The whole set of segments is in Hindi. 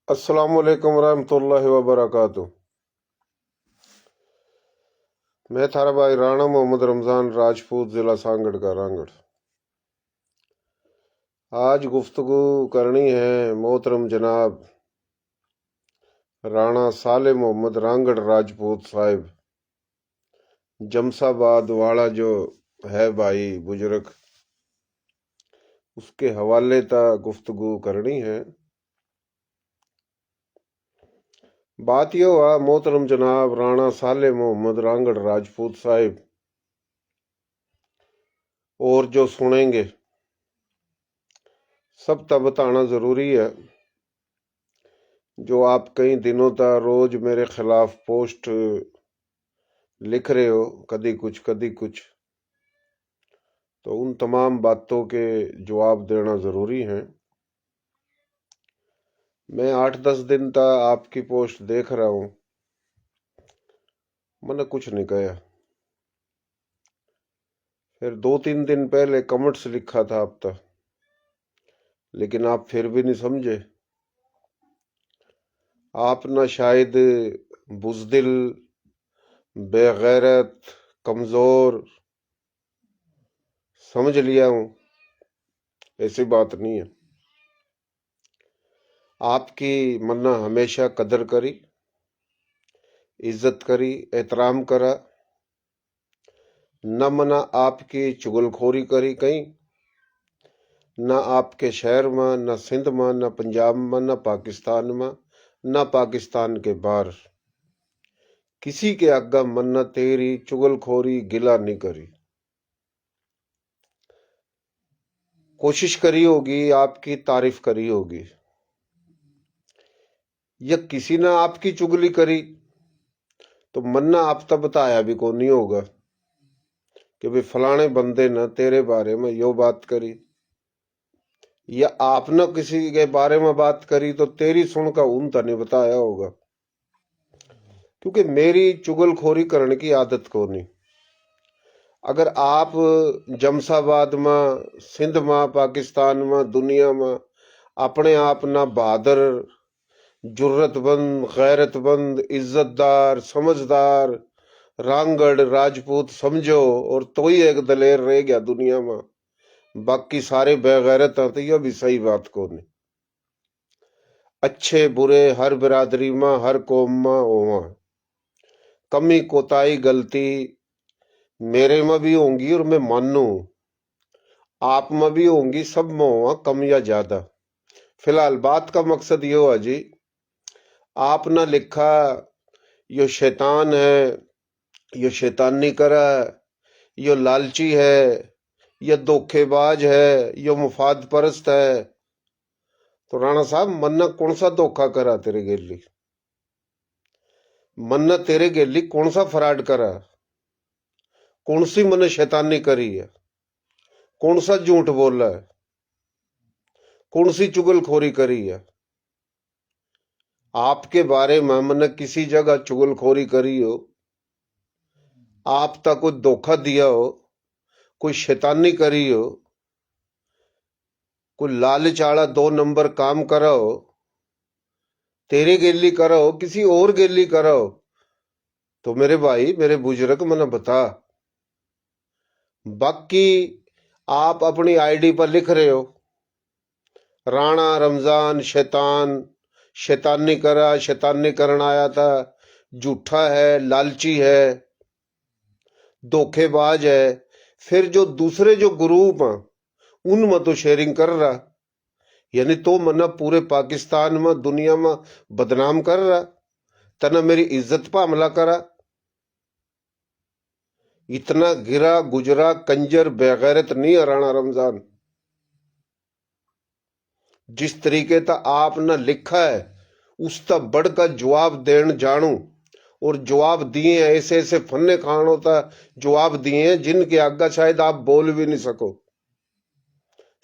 अस्सलामुअलैकुम रहमतुल्लाहि व बरकातुहू। मैं थारा भाई राणा मोहम्मद रमज़ान राजपूत, ज़िला सांगड़ का रांगड़। आज गुफ्तगू करनी है मोहतरम जनाब राणा साले मोहम्मद रांगड़ राजपूत साहिब जमसाबाद वाला जो है भाई बुजुर्ग, उसके हवाले तक गुफ्तगू करनी है। बात यह हुआ मोहतरम जनाब राणा साले मोहम्मद रांगड़ राजपूत साहिब, और जो सुनेंगे सब तक बताना जरूरी है। जो आप कई दिनों तक रोज मेरे खिलाफ पोस्ट लिख रहे हो, कभी कुछ, तो उन तमाम बातों के जवाब देना जरूरी है। मैं 8-10 दिन तक आपकी पोस्ट देख रहा हूं, मैंने कुछ नहीं कहा। फिर 2-3 दिन पहले कमेंट्स लिखा था आप तक, लेकिन आप फिर भी नहीं समझे। आप ना शायद बुज़दिल, बेगैरत, कमजोर समझ लिया हूं, ऐसी बात नहीं है। आपकी मन्ना हमेशा कदर करी, इज्जत करी, एहतराम करा, न मना आपकी चुगलखोरी करी कहीं, न आपके शहर में, न सिंध में, न पंजाब में, न पाकिस्तान में, न पाकिस्तान के बाहर किसी के आगा मन्ना तेरी चुगलखोरी गिला नहीं करी। कोशिश करी होगी, आपकी तारीफ करी होगी, या किसी ने आपकी चुगली करी तो मन्ना आप तक बताया भी को नहीं होगा कि भाई फलाने बंदे ने तेरे बारे में यो बात करी, या आपने किसी के बारे में बात करी तो तेरी सुनकर उन तक नहीं बताया होगा। क्योंकि मेरी चुगलखोरी करने की आदत को नहीं। अगर आप जमसाबाद में, सिंध में, पाकिस्तान में, दुनिया में अपने आप ना बहादुर, जुर्रतबंद, गैरतबंद, इज्जतदार, समझदार रांगड़ राजपूत समझो, और तो ही एक दलेर रह गया दुनिया में, बाकी सारे बेगैरत हैं, तो यह भी सही बात को नहीं। अच्छे बुरे हर बिरादरी में, हर कौम में होवा, कमी कोताही गलती मेरे में भी होंगी और मैं मानू, आप में भी होंगी, सब में होगा कम या ज्यादा। फिलहाल बात का मकसद ये हुआ जी, आपने लिखा यो शैतान है, यो शैतानी करा, यो लालची है, यो धोखेबाज है, यो मुफाद परस्त है। तो राणा साहब, मन्ना कौन सा धोखा करा तेरे गेली? मन्ना तेरे गेली कौन सा फ्रॉड करा? कौन सी मैंने शैतानी करी है? कौन सा झूठ बोला है? कौन सी चुगलखोरी करी है? आपके बारे में मैंने किसी जगह चुगलखोरी करी हो, आप तक कोई धोखा दिया हो, कोई शैतानी करी हो, कोई लालच आला 2 नंबर काम करा हो, तेरे गेली करा हो, किसी और गेली करा हो, तो मेरे भाई, मेरे बुजुर्ग मैंने बता। बाकी आप अपनी आईडी पर लिख रहे हो राणा रमजान शैतान, शैतानी करा, शैतानी करना आया था, झूठा है, लालची है, धोखेबाज है। फिर जो दूसरे जो ग्रुप हैं उनमें तो शेयरिंग कर रहा, यानी तो मना पूरे पाकिस्तान में, दुनिया में बदनाम कर रहा, तना मेरी इज्जत पर हमला करा। इतना गिरा गुजरा कंजर बेगैरत नहीं है राणा रमजान। जिस तरीके का आपने लिखा है उस तक बढ़कर जवाब देने जानू, और जवाब दिए हैं ऐसे ऐसे फन्ने खानों तक जवाब दिए हैं जिनके आगे शायद आप बोल भी नहीं सको।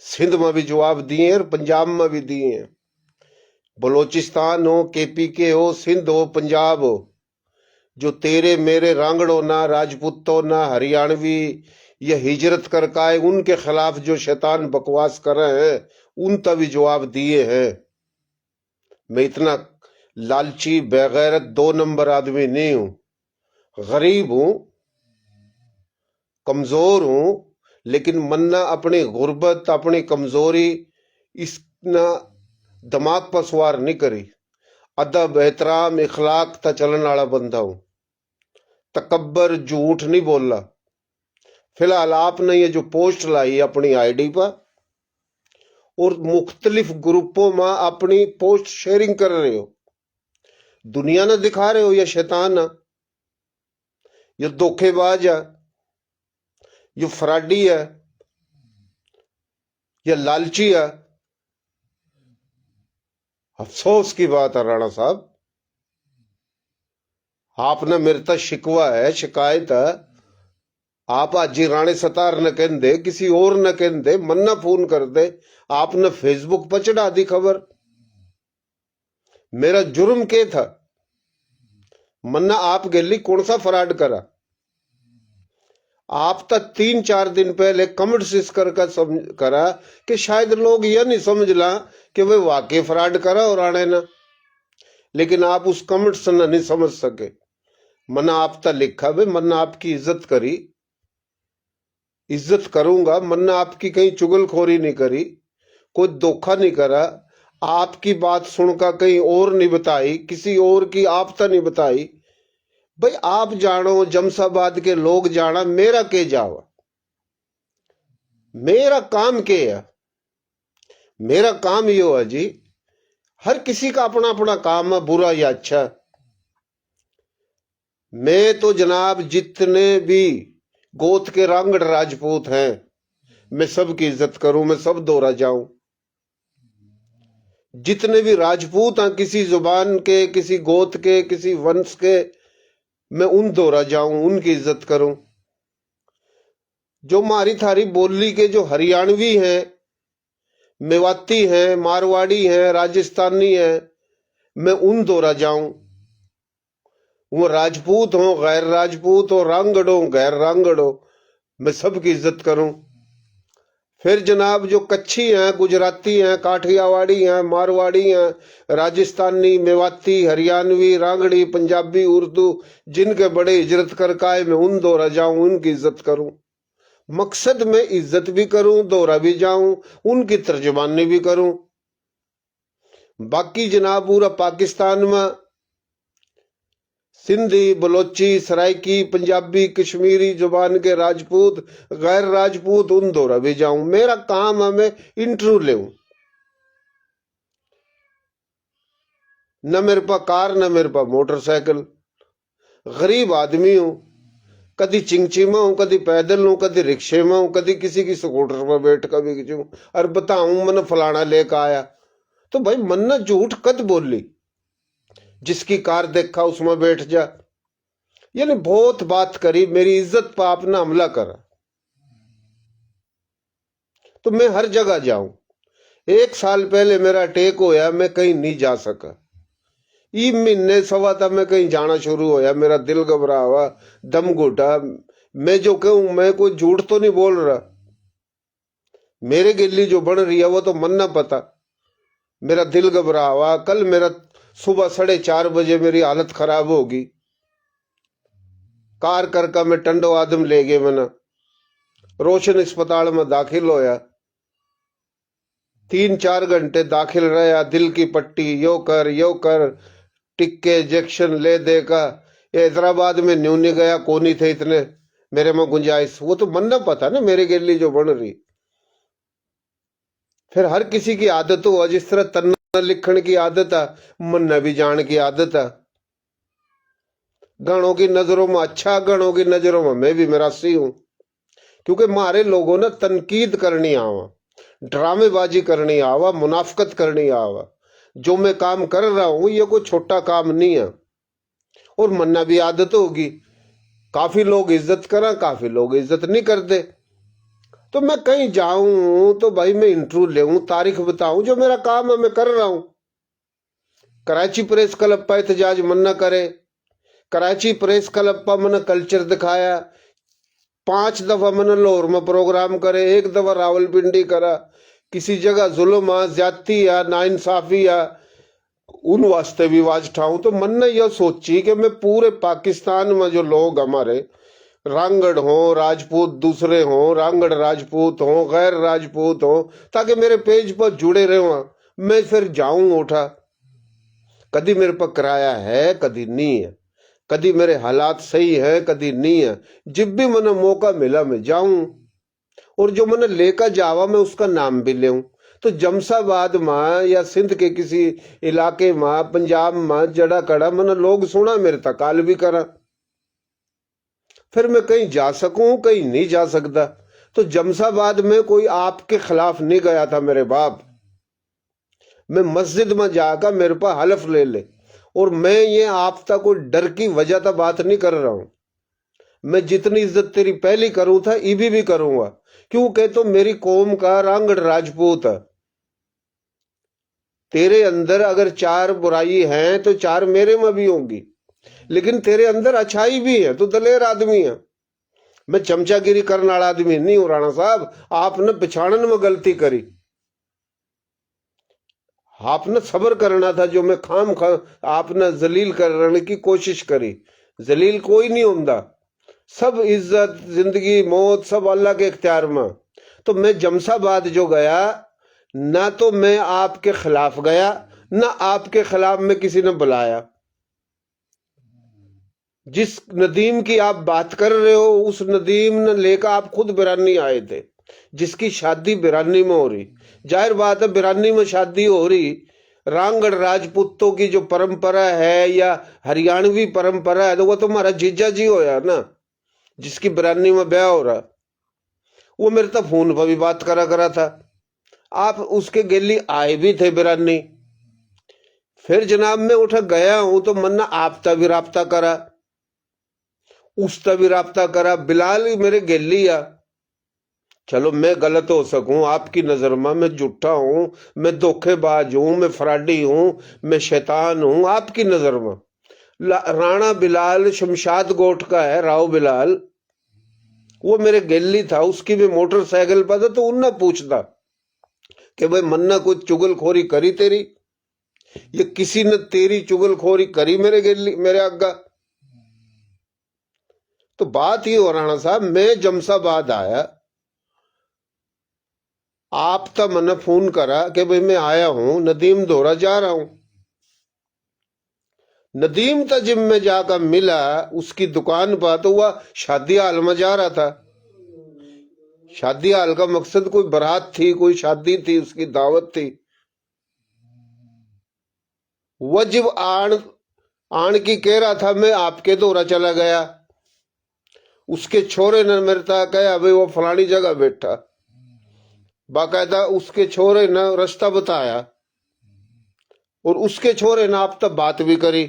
सिंध में भी जवाब दिए हैं और पंजाब में भी दिए हैं। बलोचिस्तान हो, केपीके हो, सिंध हो, पंजाब हो, जो तेरे मेरे रांगड़ो ना, राजपूतों ना, हरियाणवी ये हिजरत करके आए, उनके खिलाफ जो शैतान बकवास कर रहे हैं उन तक भी जवाब दिए हैं। मैं इतना लालची बेगैरत 2 नंबर आदमी नहीं हूं। गरीब हूं, कमजोर हूं, लेकिन मन्ना अपनी गुर्बत, अपनी कमजोरी इस ना दिमाग पर सवार नहीं करी। अदब, एहतराम, इखलाक ता चलन वाला बंदा हूं। तकब्बर, झूठ नहीं बोला। फिलहाल आपने ये जो पोस्ट लाई अपनी आईडी पर और मुख्तलिफ ग्रुपों में अपनी पोस्ट शेयरिंग कर रहे हो, दुनिया ने दिखा रहे हो ये शैतान है, ये धोखेबाज है, ये फ्रॉडी है, ये लालची है। अफसोस की बात है राणा साहब, आपने मेरे तक शिकवा है, शिकायत है। आप आजी राणे सतार न कहते, किसी और न कहते, मन्ना फोन कर दे, आपने फेसबुक पर चढ़ा दी खबर। मेरा जुर्म क्या था? मन्ना आप गली कौन सा फ्रॉड करा? आप तक 3-4 दिन पहले कमेंट्स इस करा कि शायद लोग यह नहीं समझ ला कि वे वाकई फ्रॉड करा और राणे ना, लेकिन आप उस कमेंट से नहीं समझ सके। मन्ना आप तक लिखा भाई, मन्ना आपकी इज्जत करी, इज्जत करूंगा। मन्ना आपकी कहीं चुगलखोरी नहीं करी, कोई धोखा नहीं करा, आपकी बात सुनकर कहीं और नहीं बताई, किसी और की आप तक नहीं बताई। भाई आप जानो, जमशाबाद के लोग जाना, मेरा के जावा? मेरा काम के है? मेरा काम यो है जी, हर किसी का अपना अपना काम है, बुरा या अच्छा। मैं तो जनाब जितने भी गोत के रांगड़ राजपूत हैं, मैं सबकी इज्जत करूं, मैं सब दौरा जाऊं। जितने भी राजपूत हैं, किसी जुबान के, किसी गोत के, किसी वंश के, मैं उन दौरा जाऊं, उनकी इज्जत करूं। जो मारी थारी बोली के जो हरियाणवी हैं, मेवाती हैं, मारवाड़ी हैं, राजस्थानी हैं, मैं उन दौरा जाऊं। वो राजपूत हो, गैर राजपूत हो, रांगड़ हो, गैर रांगड़ हो, मैं सबकी इज्जत करूं। फिर जनाब जो कच्छी हैं, गुजराती हैं, काठियावाड़ी हैं, मारवाड़ी हैं, राजस्थानी, मेवाती, हरियाणवी, रांगड़ी, पंजाबी, उर्दू, जिनके बड़े इज्जत कर काए, मैं उन दौरा जाऊं, उनकी इज्जत करूं। मकसद में इज्जत भी करूं, दौरा भी जाऊं, उनकी तर्जमानी भी करूं। बाकी जनाब पूरा पाकिस्तान में सिंधी, बलोची, सराइकी, पंजाबी, कश्मीरी जुबान के राजपूत, गैर राजपूत, उन दौरा भी जाऊं। मेरा काम है मैं इंटरव्यू ले, न मेरे पास कार, न मेरे पास मोटरसाइकिल। गरीब आदमी हूं, कभी चिंगची में हूं, कभी पैदल हूं, कभी रिक्शे में हूं, कभी किसी की स्कूटर पर बैठ कर भी हूं। और बताऊं मैंने फलाना लेकर आया, तो भाई मन्ना झूठ कद बोली? जिसकी कार देखा उसमें बैठ जा, यानी बहुत बात करी, मेरी इज्जत पर आपने हमला करा। तो मैं हर जगह जाऊं। 1 साल पहले मेरा अटैक होया, मैं कहीं नहीं जा सका। ई महीने सवा तक मैं कहीं जाना शुरू होया, मेरा दिल घबरा हुआ, दम घुटा। मैं जो कहूं, मैं कोई झूठ तो नहीं बोल रहा। मेरे गिल्ली जो बन रही है वो तो मन्ना पता। मेरा दिल घबरा हुआ। कल मेरा सुबह 4:30 बजे मेरी हालत खराब होगी। कार करके मैं टंडो आदम ले गए, मैंने रोशन अस्पताल में दाखिल होया। 3-4 घंटे दाखिल रहा, दिल की पट्टी यो कर टिक्के इंजेक्शन ले देगा। हैदराबाद में न्यू नहीं गया, कोनी थे इतने मेरे में गुंजाइश। वो तो मन्ना पता ना मेरे गिल्ली जो बन रही। फिर हर किसी की आदत हो, जिस तरह तन्ना लिखण की आदत है, मन्ना भी जान की आदत है। गणों की नजरों में अच्छा, गणों की नजरों में मैं भी मिरासी हूं। क्योंकि मारे लोगों ने तनकीद करनी आवा, ड्रामेबाजी करनी आवा, मुनाफकत करनी आवा। जो मैं काम कर रहा हूं ये कोई छोटा काम नहीं है। और मन्ना भी आदत होगी, काफी लोग इज्जत करा, काफी लोग इज्जत नहीं करते। तो मैं कहीं जाऊं तो भाई मैं इंटरव्यू ले, तारीख बताऊं, जो मेरा काम है मैं कर रहा हूं। कराची प्रेस क्लब पर एहतजाज मन्ना करे, कराची प्रेस क्लब पर मैंने कल्चर दिखाया। 5 दफा मैंने लाहौर में प्रोग्राम करे, 1 दफा रावलपिंडी करा। किसी जगह जुल्म, ज्यादती या नाइंसाफी या उन वास्ते भी आवाज उठाऊं। तो मन ने यह सोची कि मैं पूरे पाकिस्तान में जो लोग हमारे रांगड़ हो, राजपूत दूसरे हो, रांगड़ राजपूत हो, गैर राजपूत हो, ताकि मेरे पेज पर जुड़े रहे, मैं फिर जाऊं उठा। कभी मेरे पर किराया है, कभी नहीं है, कभी मेरे हालात सही है, कभी नहीं है। जब भी मैंने मौका मिला मैं जाऊं, और जो मैंने लेकर जावा मैं उसका नाम भी ले। तो जमशाबाद में या सिंध के किसी इलाके में, पंजाब में जड़ा कड़ा मैंने लोग सुना, मेरे तक कॉल भी करा। फिर मैं कहीं जा सकूं, कहीं नहीं जा सकता। तो जमशाबाद में कोई आपके खिलाफ नहीं गया था मेरे बाप। मैं मस्जिद में जाकर मेरे पर हलफ ले ले, और मैं ये आप तक कोई डर की वजह तो बात नहीं कर रहा हूं। मैं जितनी इज्जत तेरी पहली करूं था इभी भी करूंगा, क्योंकि तो मेरी कौम का रांगड़ राजपूत है। तेरे अंदर अगर 4 बुराई है तो 4 मेरे में भी होंगी, लेकिन तेरे अंदर अच्छाई भी है, तो दलेर आदमी है। मैं चमचागिरी करने वाला आदमी नहीं हूं राणा साहब। आपने पिछाड़न में गलती करी, आपने सब्र करना था। जो मैं खाम आपने जलील करने की कोशिश करी। जलील कोई नहीं होता, सब इज्जत जिंदगी मौत सब अल्लाह के इख्तियार में। तो मैं जमशाबाद जो गया, ना तो मैं आपके खिलाफ गया, ना आपके खिलाफ में किसी ने बुलाया। जिस नदीम की आप बात कर रहे हो, उस नदीम ने लेकर आप खुद बिरानी आए थे, जिसकी शादी बिरानी में हो रही। जाहिर बात है, बिरानी में शादी हो रही, रांगड़ राजपूतों की जो परंपरा है या हरियाणवी परंपरा है, तो वो तुम्हारा जीजा जी होया ना, जिसकी बिरानी में ब्याह हो रहा। वो मेरे तो फोन पर भी बात करा था। आप उसके गेली आए भी थे बिरानी। फिर जनाब मैं उठ गया हूं तो मन्ना आपता भी राब्ता करा, उसका भी राब्ता करा। बिलाल ही मेरे गेली आ। चलो मैं गलत हो सकूं आपकी नजर में, मैं झूठा हूं, मैं धोखेबाज हूं, मैं फ्रॉडी हूं, मैं शैतान हूं आपकी नजर में। राणा बिलाल शमशाद गोट का है, राव बिलाल, वो मेरे गेली था। उसकी भी मोटरसाइकिल पर था, तो उनने पूछता कि भाई मन्ना कुछ चुगलखोरी करी तेरी, ये किसी ने तेरी चुगलखोरी करी मेरे गेली मेरे आगा। तो बात ये हो राणा साहब, मैं जमशाबाद आया, आप तो मैंने फोन करा कि भाई मैं आया हूं, नदीम धोरा जा रहा हूं। नदीम तो जिम में जाकर मिला उसकी दुकान पर, तो वह शादी हाल में जा रहा था। शादी हाल का मकसद कोई बारात थी, कोई शादी थी, उसकी दावत थी। वह जब आण की कह रहा था, मैं आपके दौरा चला गया। उसके छोरे ने मेरे तक कहा भाई वो फलानी जगह बैठा। बाकायदा उसके छोरे ने रास्ता बताया, और उसके छोरे ने आप तब बात भी करी।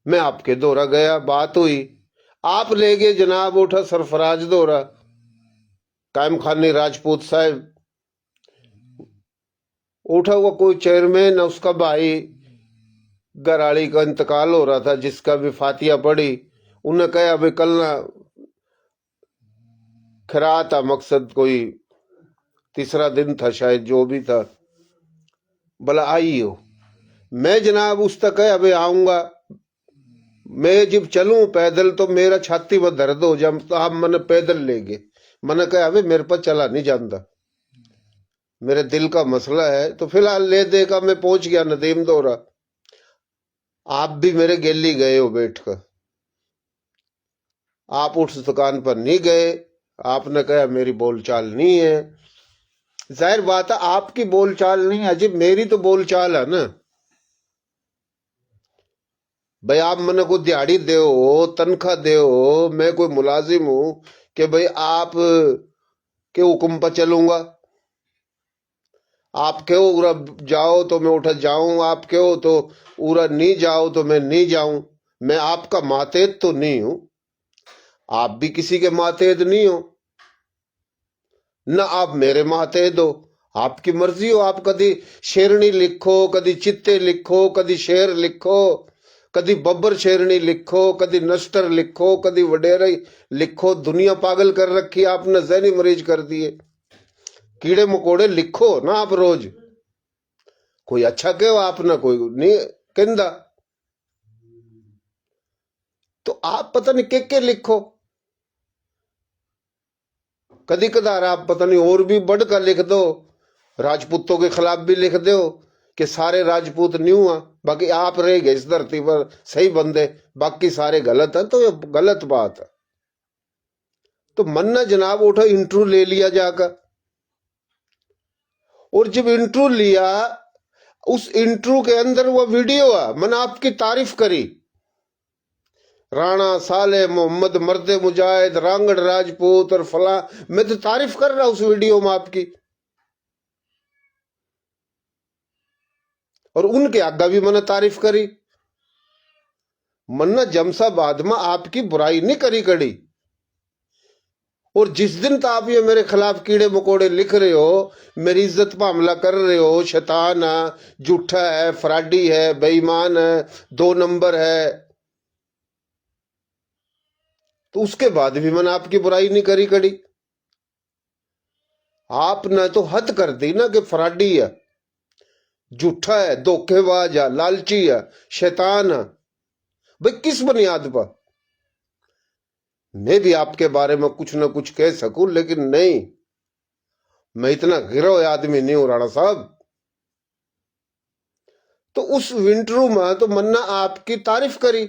मैं आपके दौरा गया, बात हुई, आप ले गए जनाब उठा सरफराज दौरा, कायम खानी राजपूत साहब उठा। हुआ कोई चेयरमैन, उसका भाई गराड़ी का इंतकाल हो रहा था, जिसका भी फातिया पड़ी। उन्हें कहा भाई कल ना खरा था, मकसद कोई तीसरा दिन था शायद, जो भी था, भला आई हो। मैं जनाब उस तक है अभी आऊंगा। मैं जब चलूं पैदल तो मेरा छाती में दर्द हो जाए, तो आप मैंने पैदल ले गए। मैंने कहा अभी मेरे पर चला नहीं जाता, मेरे दिल का मसला है। तो फिलहाल ले देगा, मैं पहुंच गया नदीम दौरा। आप भी मेरे गेली गए हो बैठकर, आप उस दुकान पर नहीं गए। आपने कहा मेरी बोलचाल नहीं है। जाहिर बात है आपकी बोलचाल नहीं है, अजीब मेरी तो बोलचाल है ना। भाई आप मैंने को दिहाड़ी दे हो, तनख्वाह दे हो, मैं कोई मुलाजिम हूं कि भाई आप के हुक्म पर चलूंगा। आप कहो उरा जाओ तो मैं उठा जाऊं, आप कहो तो उरा नहीं जाओ तो मैं नहीं जाऊं। मैं आपका मातेद तो नहीं हूं, आप भी किसी के मातेद नहीं हो, ना आप मेरे मातेद हो। आपकी मर्जी हो, आप कभी शेरनी लिखो, कभी चित्ते लिखो, कभी शेर लिखो, कभी बब्बर शेरनी लिखो, कभी नस्टर लिखो, कभी वडेरा लिखो। दुनिया पागल कर रखी, आपने जहनी मरीज कर दिए। कीड़े मकोड़े लिखो ना आप रोज, कोई अच्छा कहो आप ना कोई नहीं कहंदा। तो आप पता नहीं के लिखो, कदी कदार आप पता नहीं और भी बढ़ कर लिख दो, राजपूतों के खिलाफ भी लिख दो कि सारे राजपूत न्यू हुआ, बाकी आप रह गए इस धरती पर सही बंदे, बाकी सारे गलत हैं। तो ये गलत बात है। तो मन्ना जनाब उठा इंटरव्यू ले लिया जाकर, और जब इंटरव्यू लिया उस इंटरव्यू के अंदर वो वीडियो है, मैंने आपकी तारीफ करी, राणा साले मोहम्मद मर्दे मुजाहिद रांगड़ राजपूत और फला, मैं तो तारीफ कर रहा उस वीडियो में आपकी, और उनके आगे भी मैंने तारीफ करी। मन्ना जमसाबाद में आपकी बुराई नहीं करी कड़ी, और जिस दिन तो आप ये मेरे खिलाफ कीड़े मकोड़े लिख रहे हो, मेरी इज्जत पर हमला कर रहे हो, शैतान है, झूठा है, फ्राडी है, बेईमान है, 2 नंबर है, तो उसके बाद भी मैंने आपकी बुराई नहीं करी कड़ी। आपने तो हद कर दी ना कि फ्राडी है, झूठा है, धोखेबाज है, लालची है, शैतान है। भाई किस बुनियाद पर? मैं भी आपके बारे में कुछ ना कुछ कह सकूं, लेकिन नहीं, मैं इतना गिरोह आदमी नहीं हूं राणा साहब। तो उस इंटरव्यू में तो मन्ना आपकी तारीफ करी,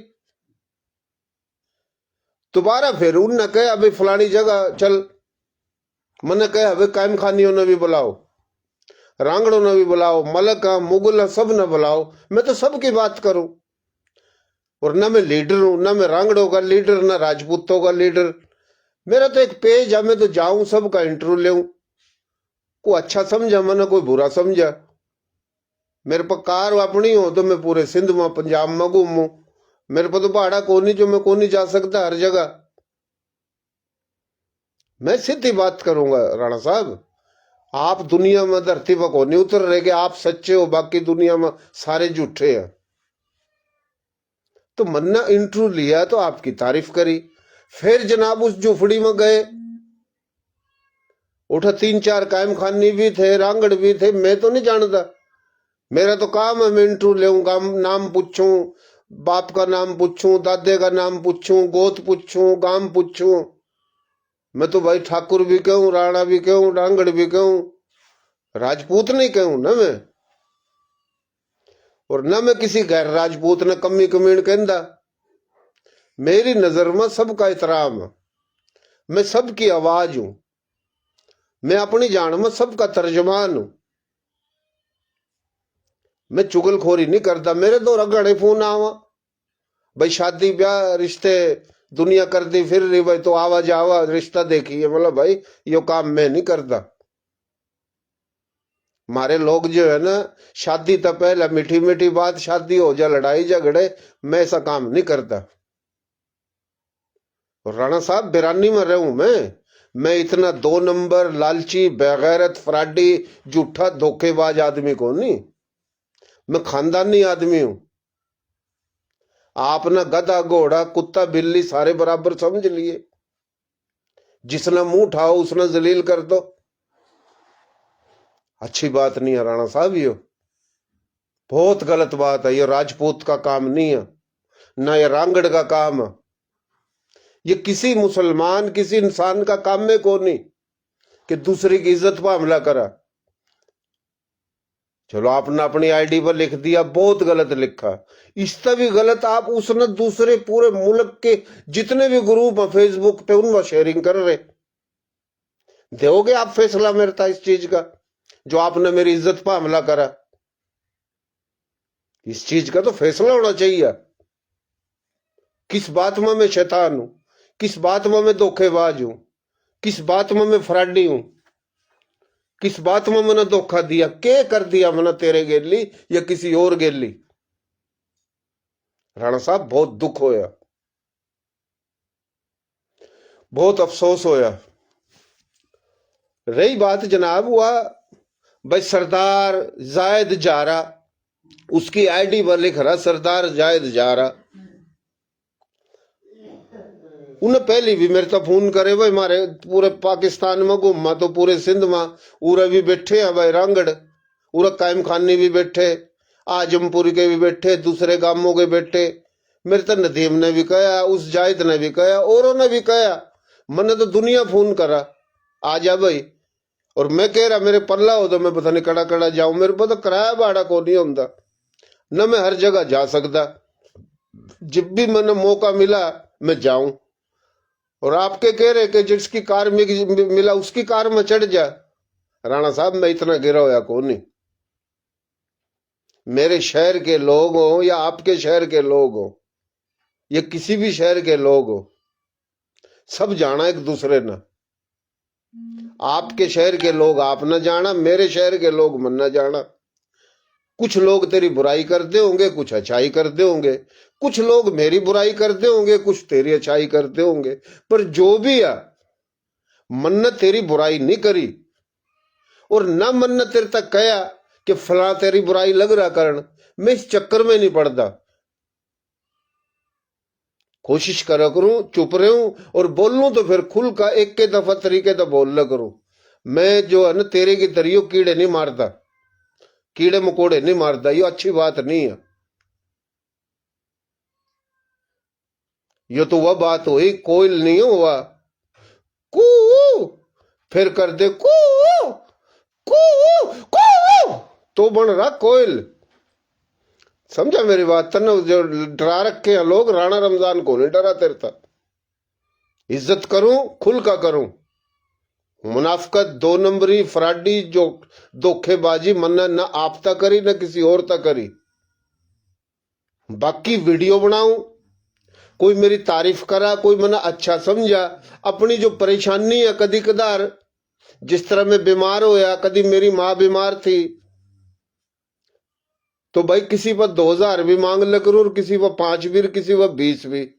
दोबारा फिर उनने कहा अभी फलानी जगह चल, मैंने कहा अभी कायम खानियों ने भी बुलाओ, रांगड़ों ने भी बुलाओ, मलका मुगल सब ने बुलाओ, मैं तो सबकी बात करूं। और ना मैं लीडर हूं, ना मैं रांगड़ों का लीडर, ना राजपूतों का लीडर। मेरा तो एक पेज है, मैं तो जाऊं सबका इंटरव्यू लेऊं, कोई अच्छा समझा मैंने, कोई बुरा समझा। मेरे पर कार अपनी हो तो मैं पूरे सिंध में पंजाब में घूमूं, मेरे पर तो पहाड़ा कोनी जो मैं कोनी जा सकता हर जगह। मैं सीधी बात करूंगा राणा साहब, आप दुनिया में धरती पर कोनी उतर रहे कि आप सच्चे हो, बाकी दुनिया में सारे झूठे हैं। तो मन्ना इंटरव्यू लिया तो आपकी तारीफ करी, फिर जनाब उस झुफड़ी में गए, उठा 3-4 कायम खानी भी थे, रांगड़ भी थे, मैं तो नहीं जानता, मेरा तो काम है मैं इंटरव्यू लेऊंगा, नाम पूछूं, बाप का नाम पूछूं, दादे का नाम पूछूं, गोत पूछूं, गांव पूछूं। मैं तो भाई ठाकुर भी कहूं, राणा भी कहूं, रांगड़ भी कहूं, राजपूत नहीं कहूं ना मैं, और न मैं किसी गैर राजपूत ने कमी कमीण कहंदा। मेरी नजर में सबका एहतराम है, मैं सबकी आवाज हूं, मैं अपनी जान में सबका तर्जमान हूं। मैं चुगलखोरी नहीं करता। मेरे तो रगड़े फोन आवा, भाई शादी ब्याह रिश्ते दुनिया कर दी फिर रही, भाई तो आवा जावा रिश्ता देखिए, मतलब भाई यो काम मैं नहीं करता। हमारे लोग जो है ना, शादी तो पहले मीठी मीठी बात, शादी हो जा लड़ाई झगड़े, मैं ऐसा काम नहीं करता। राणा साहब बिरानी में रहूं मैं इतना 2 नंबर लालची बेगैरत फ्राडी झूठा धोखेबाज आदमी को नहीं, मैं खानदानी आदमी हूं। आपने गधा घोड़ा कुत्ता बिल्ली सारे बराबर समझ लिए, जिसने मुंह उठाओ उसने जलील कर दो, अच्छी बात नहीं है राणा साहब, ये बहुत गलत बात है। ये राजपूत का काम नहीं है, ना ये रांगड़ का काम है, ये किसी मुसलमान किसी इंसान का काम में को नहीं कि दूसरे की इज्जत पर हमला करा। चलो आपने अपनी आईडी पर लिख दिया, बहुत गलत लिखा, इससे भी गलत आप उसने दूसरे पूरे मुल्क के जितने भी ग्रुप है फेसबुक पे उनमें शेयरिंग कर रहे। दोगे आप फैसला मेरे था इस चीज का, जो आपने मेरी इज्जत पर हमला करा, इस चीज का तो फैसला होना चाहिए। किस बात में मैं शैतान हूं, किस बात में मैं धोखेबाज हूं, किस बात में मैं फ्राडी हूं, किस बात में मैंने धोखा दिया, क्या कर दिया मैंने तेरे गेली या किसी और गेली? राणा साहब बहुत दुख होया, बहुत अफसोस होया। रही बात जनाब हुआ भाई सरदार जायद जारा, उसकी आईडी पर लिख रहा सरदार जायद जारा। उन्हें पहले भी मेरे तो फोन करे, भाई मारे पूरे पाकिस्तान में घूमा तो पूरे सिंध में उरे भी बैठे हैं भाई रांगड़, उरा कायम खानी भी बैठे, आजमपुर के भी बैठे, दूसरे गांवों के बैठे। मेरे तो नदीम ने भी कहा, उस जायद ने भी कहा, औरों ने भी कहा। मैंने तो दुनिया फोन करा आ जा भाई, और मैं कह रहा मेरे पल्ला हो तो मैं पता नहीं कड़ा कड़ा जाऊं। मेरे पास तो किराया भाड़ा को नहीं होता, न मैं हर जगह जा सकता। जब भी मैंने मौका मिला मैं जाऊं। और आपके कह रहे कि जिसकी कार में मिला उसकी कार में चढ़ जा। राणा साहब मैं इतना गिरा होया कौन नहीं। मेरे शहर के लोग हो या आपके शहर के लोग हो या किसी भी शहर के लोग हो, सब जाना एक दूसरे न। आपके शहर के लोग आप न जाना, मेरे शहर के लोग मन न जाना। कुछ लोग तेरी बुराई करते होंगे, कुछ अच्छाई करते होंगे, कुछ लोग मेरी बुराई करते होंगे, कुछ तेरी अच्छाई करते होंगे। पर जो भी है, मन तेरी बुराई नहीं करी और न मन तेरे तक कहा कि फला तेरी बुराई लग रहा कारण। मैं इस चक्कर में नहीं पड़ता। कोशिश करा करूं चुप रहूं और बोलूं तो फिर खुल का एक के दफा तरीके तो बोल ल करूं। मैं जो है ना तेरे की तरियो कीड़े नहीं मारता, कीड़े मकोड़े नहीं मारता, ये अच्छी बात नहीं है। ये तो वह बात हुई कोयल नहीं हुआ कू, फिर कर दे कू कू कू तो बन रहा कोयल। समझा मेरी बात? तन जो डरा रखे हैं लोग, राणा रमजान को नहीं डरा तेरे तक। इज्जत करूं खुल का करूं। मुनाफकत, दो नंबरी, फराडी, जो धोखेबाजी मन्ना न आपता करी न किसी और तक करी। बाकी वीडियो बनाऊं, कोई मेरी तारीफ करा, कोई मना अच्छा समझा। अपनी जो परेशानी है कदी कदार, जिस तरह मैं बीमार होया, कदी मेरी माँ बीमार थी, तो भाई किसी पर 2000 भी मांग ले करूं और किसी पर 5 भी, किसी पर 20 भी।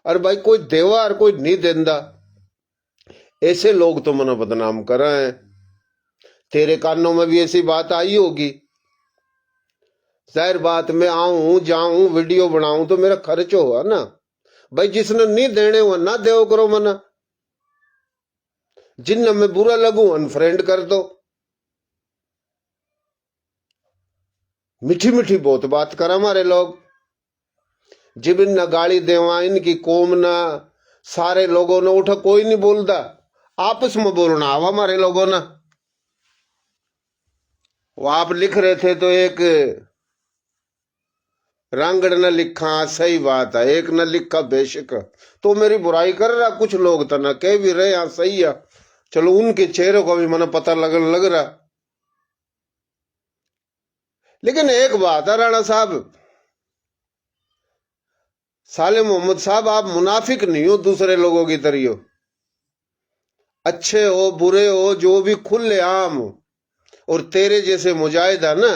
और भाई कोई देवा और कोई नहीं देंदा। ऐसे लोग तो मना बदनाम कर रहे हैं। तेरे कानों में भी ऐसी बात आई होगी। जाहिर बात, मैं आऊं जाऊं वीडियो बनाऊं तो मेरा खर्च होगा ना भाई। जिसने नहीं देने हुआ ना देव करो मना। जिन मैं बुरा लगू अनफ्रेंड कर दो। मीठी मीठी बहुत बात कर हमारे लोग। जिब न गाली देवा इनकी कौम ना, सारे लोगों ने उठा, कोई नहीं बोलता, आपस में बोलना आवा हमारे लोगों ने। वो आप लिख रहे थे तो एक रांगड़ न लिखा, सही बात है, एक न लिखा बेशक। तो मेरी बुराई कर रहा कुछ लोग तो ना कह भी रहे हाँ सही है। चलो उनके चेहरों का भी मैंने पता लग रहा। लेकिन एक बात है राणा साहब, साले मोहम्मद साहब, आप मुनाफिक नहीं हो दूसरे लोगों की तरह हो। अच्छे हो बुरे हो जो भी खुले आम हो। और तेरे जैसे मुजाहिद है ना,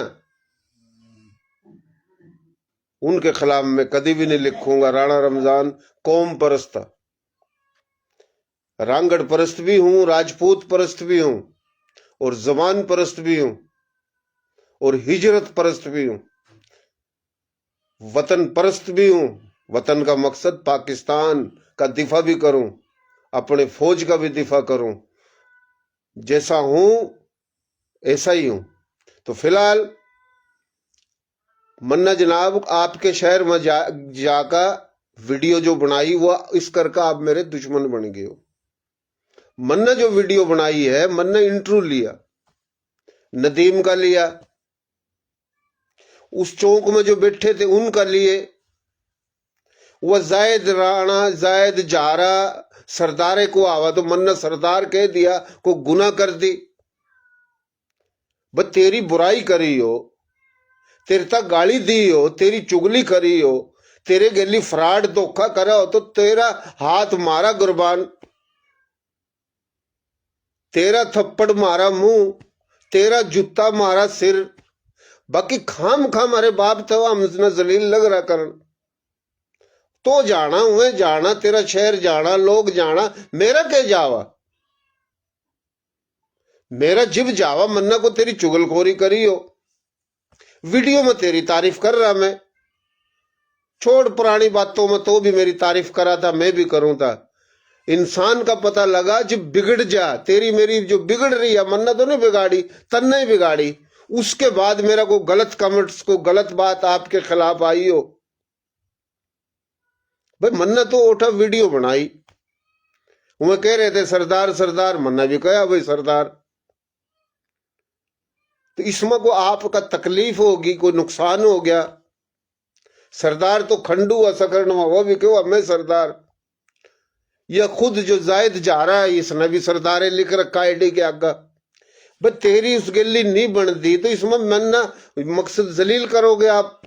उनके खिलाफ मैं कभी भी नहीं लिखूंगा। राणा रमजान कौम परस्त, रांगड़ परस्त भी हूं, राजपूत परस्त भी हूं, और जबान परस्त भी हूं, और हिजरत परस्त भी हूं, वतन परस्त भी हूं। वतन का मकसद पाकिस्तान का दिफा भी करूं, अपने फौज का भी दिफा करूं। जैसा हूं ऐसा ही हूं। तो फिलहाल मन्ना जनाब, आपके शहर में जाकर वीडियो जो बनाई वो इस करके आप मेरे दुश्मन बन गए हो। मन्ना जो वीडियो बनाई है, मन्ना इंटरव्यू लिया, नदीम का लिया, उस चौक में जो बैठे थे उनका लिए, वह जायद राणा जायद जारा सरदारे को आवा तो मन्ना सरदार कह दिया, को गुना कर दी। बस तेरी बुराई करी हो, तेरे तक गाली दी हो, तेरी चुगली करी हो, तेरे गली फ्रॉड धोखा करा हो तो तेरा हाथ मारा गुरबान, तेरा थप्पड़ मारा मुंह, तेरा जूता मारा सिर। बाकी खाम खाम अरे बाप तो हमने जलील लग रहा करन। तो जाना हुए जाना, तेरा शहर जाना, लोग जाना, मेरा क्या जावा? मेरा जिब जावा मन्ना को तेरी चुगलखोरी करी हो। वीडियो में तेरी तारीफ कर रहा मैं, छोड़ पुरानी बातों में, तो भी मेरी तारीफ करा था, मैं भी करूं था। इंसान का पता लगा जब बिगड़ जा, तेरी मेरी जो बिगड़ रही है, मन्ना तो नहीं बिगाड़ी, तन नहीं बिगाड़ी, उसके बाद मेरा को गलत कमेंट्स, को गलत बात आपके खिलाफ आई हो। भाई मन्ना तो उठा वीडियो बनाई, वो कह रहे थे सरदार सरदार, मन्ना भी कहा भाई सरदार। तो इसमें को आपका तकलीफ होगी, कोई नुकसान हो गया। सरदार तो खंडू असकरण, वो भी क्यों मैं सरदार। यह खुद जो जायद जा रहा है, इसने भी सरदारे लिख रखा आईडी के आगे। भाई तेरी उस गिल्ली नहीं बनती तो इसमें मन्ना मकसद जलील करोगे आप।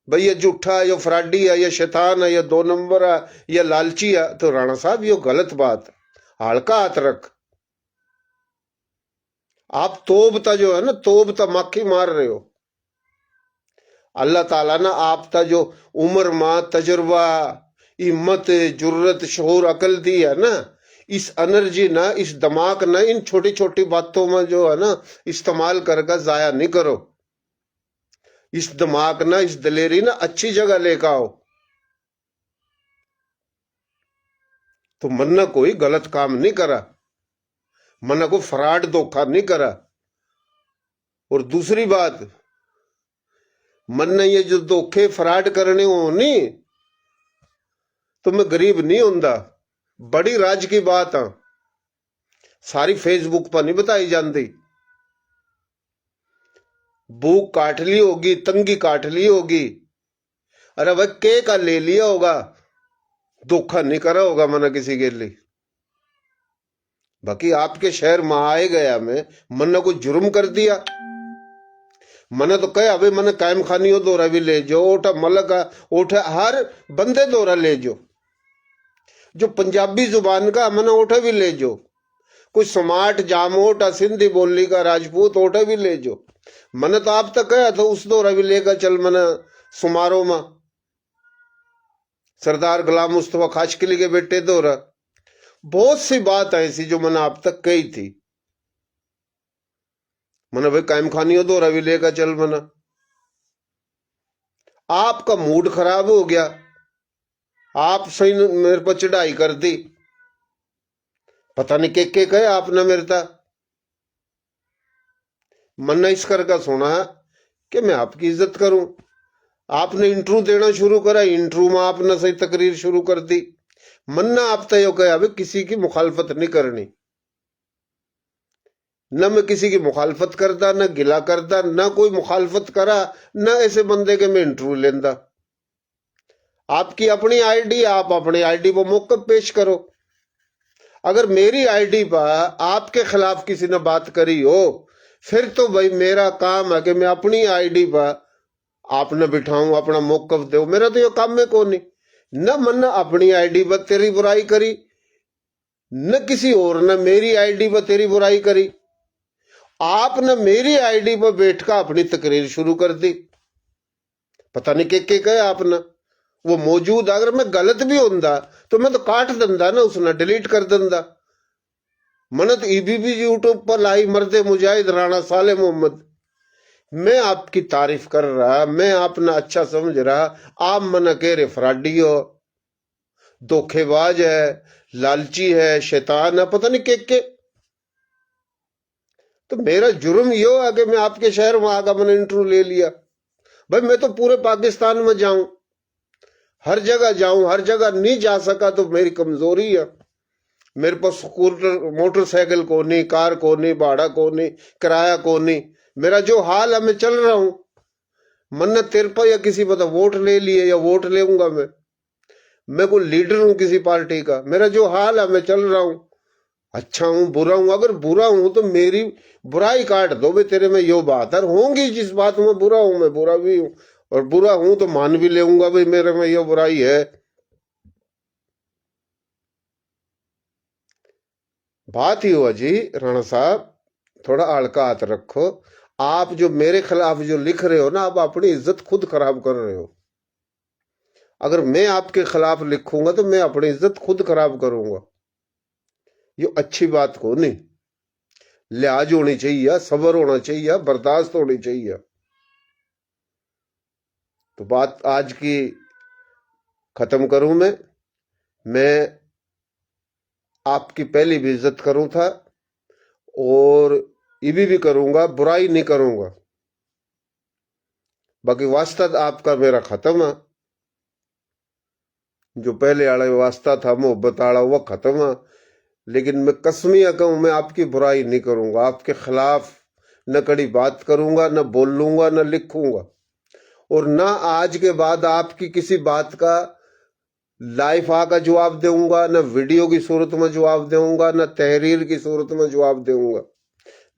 भाई ये झूठा, ये फ्राडी है, ये शैतान है, ये 2 नंबर है, ये लालची है। तो राणा साहब ये गलत बात, हल्का हाथ रख। आप तोबता जो है ना, तोबता माखी मार रहे हो। अल्लाह ताला ना आपका जो उम्र मां तजुर्बा, हिम्मत, जुर्रत, शोर, अकल दी है ना, इस एनर्जी ना, इस दिमाग ना, इन छोटी छोटी बातों में जो है ना इस्तेमाल करके जाया नहीं करो। इस दिमाग ना, इस दलेरी ना अच्छी जगह लेकर आओ। तो मन्ना कोई गलत काम नहीं करा, मन्ना को फ्रॉड धोखा नहीं करा। और दूसरी बात, मन्ना ये जो धोखे फ्रॉड करने हो नहीं, तो मैं गरीब नहीं होंदा। बड़ी राज की बात है, सारी फेसबुक पर नहीं बताई जाती। भूख काट ली होगी, तंगी काट ली होगी, अरे भाई के का ले लिया होगा, धोखा नहीं करा होगा मना किसी के लिए। बाकी आपके शहर में आए गया मैं, मन्ना को जुर्म कर दिया। मना तो कहे अभी मैंने कायम खानी हो दौरा भी ले जो, ओठा मलक ओठा हर बंदे दौरा ले जो पंजाबी जुबान का मना ओठा भी ले जो, कोई स्मार्ट जामोटा सिंधी बोली का राजपूत ओठा भी ले जो। मैंने तो आप तक कहा था उस दौरा भी लेकर चल, मैंने सुमारो में सरदार गुलाम मुस्तफा खाचकिली के बेटे दौरा। बहुत सी बात ऐसी जो मैंने आप तक कही थी। मैंने भाई कायम खानी हो दौरा भी लेकर चल, मना आपका मूड खराब हो गया, आप सही मेरे पर चढ़ाई कर दी, पता नहीं के कहे आपने मेरे था। मन्ना इस करके सुना कि मैं आपकी इज्जत करूं। आपने इंटरव्यू देना शुरू करा, इंटरव्यू में आपने सही तकरीर शुरू कर दी। मन्ना आप तय कहे अभी किसी की मुखालफत नहीं करनी, न मैं किसी की मुखालफत करता, न गिला करता, न कोई मुखालफत करा, न ऐसे बंदे के मैं इंटरव्यू लेंदा। आपकी अपनी आईडी, आप अपनी आईडी पर मौकफ पेश करो। अगर मेरी आईडी पर आपके खिलाफ किसी ने बात करी हो, फिर तो भाई मेरा काम है कि मैं अपनी आईडी पर आपने बिठाऊं, अपना मौकफ दो। मेरा तो ये काम में कौन नहीं। न मन्ना अपनी आईडी पर तेरी बुराई करी, न किसी और ने मेरी आईडी पर तेरी बुराई करी। आपने मेरी आईडी पर बैठकर अपनी तकरीर शुरू कर दी, पता नहीं के कहे आपने। वो मौजूद, अगर मैं गलत भी होंदा तो मैं तो काट दिंदा ना, उसने डिलीट कर दिंदा। मैंने तो ईबीबी यूट्यूब पर लाई मर्दे मुजाहिद राणा साले मोहम्मद। मैं आपकी तारीफ कर रहा, मैं अपना अच्छा समझ रहा, आप मना कह रहे फ्रॉडी हो, धोखेबाज है, लालची है, शैतान है, पता नहीं के। तो मेरा जुर्म यो है कि मैं आपके शहर में आकर मैंने इंटरव्यू ले लिया। भाई मैं तो पूरे पाकिस्तान में जाऊं, हर जगह जाऊं, हर जगह नहीं जा सका तो मेरी कमजोरी है। मेरे पास स्कूटर मोटरसाइकिल को नहीं, कार को नहीं, भाड़ा को नहीं, किराया को नहीं। मेरा जो हाल है मैं चल रहा हूं। मन्ना तेरे पर या किसी पर वोट ले लिए या वोट लेऊंगा मैं कोई लीडर हूं किसी पार्टी का। मेरा जो हाल है मैं चल रहा हूं, अच्छा हूं बुरा हूं। अगर बुरा हूं तो मेरी बुराई काट दो भाई, तेरे में यो बात है होंगी, जिस बात में बुरा हूं मैं बुरा भी हूं, और बुरा हूं तो मान भी लेऊंगा भाई मेरे में यो बुराई है। बात ही हुआ जी राणा साहब, थोड़ा हल्का हाथ रखो। आप जो मेरे खिलाफ जो लिख रहे हो ना, आप अपनी इज्जत खुद खराब कर रहे हो। अगर मैं आपके खिलाफ लिखूंगा तो मैं अपनी इज्जत खुद खराब करूंगा, ये अच्छी बात को नहीं। लिहाज होनी चाहिए, सब्र होना चाहिए, बर्दाश्त होनी चाहिए। तो बात आज की खत्म करूं मैं आपकी पहली भी इज्जत करूं था और ये भी करूंगा, बुराई नहीं करूंगा। बाकी वास्ता आपका मेरा खत्म है। जो पहले आड़ा वास्ता था मोहब्बत आड़ा, वो खत्म है। लेकिन मैं कसमिया कहूं, मैं आपकी बुराई नहीं करूंगा, आपके खिलाफ न कड़ी बात करूंगा, न बोलूंगा, न लिखूंगा, और न आज के बाद आपकी किसी बात का लाइव आका जवाब दूंगा, न वीडियो की सूरत में जवाब दूंगा, न तहरीर की सूरत में जवाब दूंगा।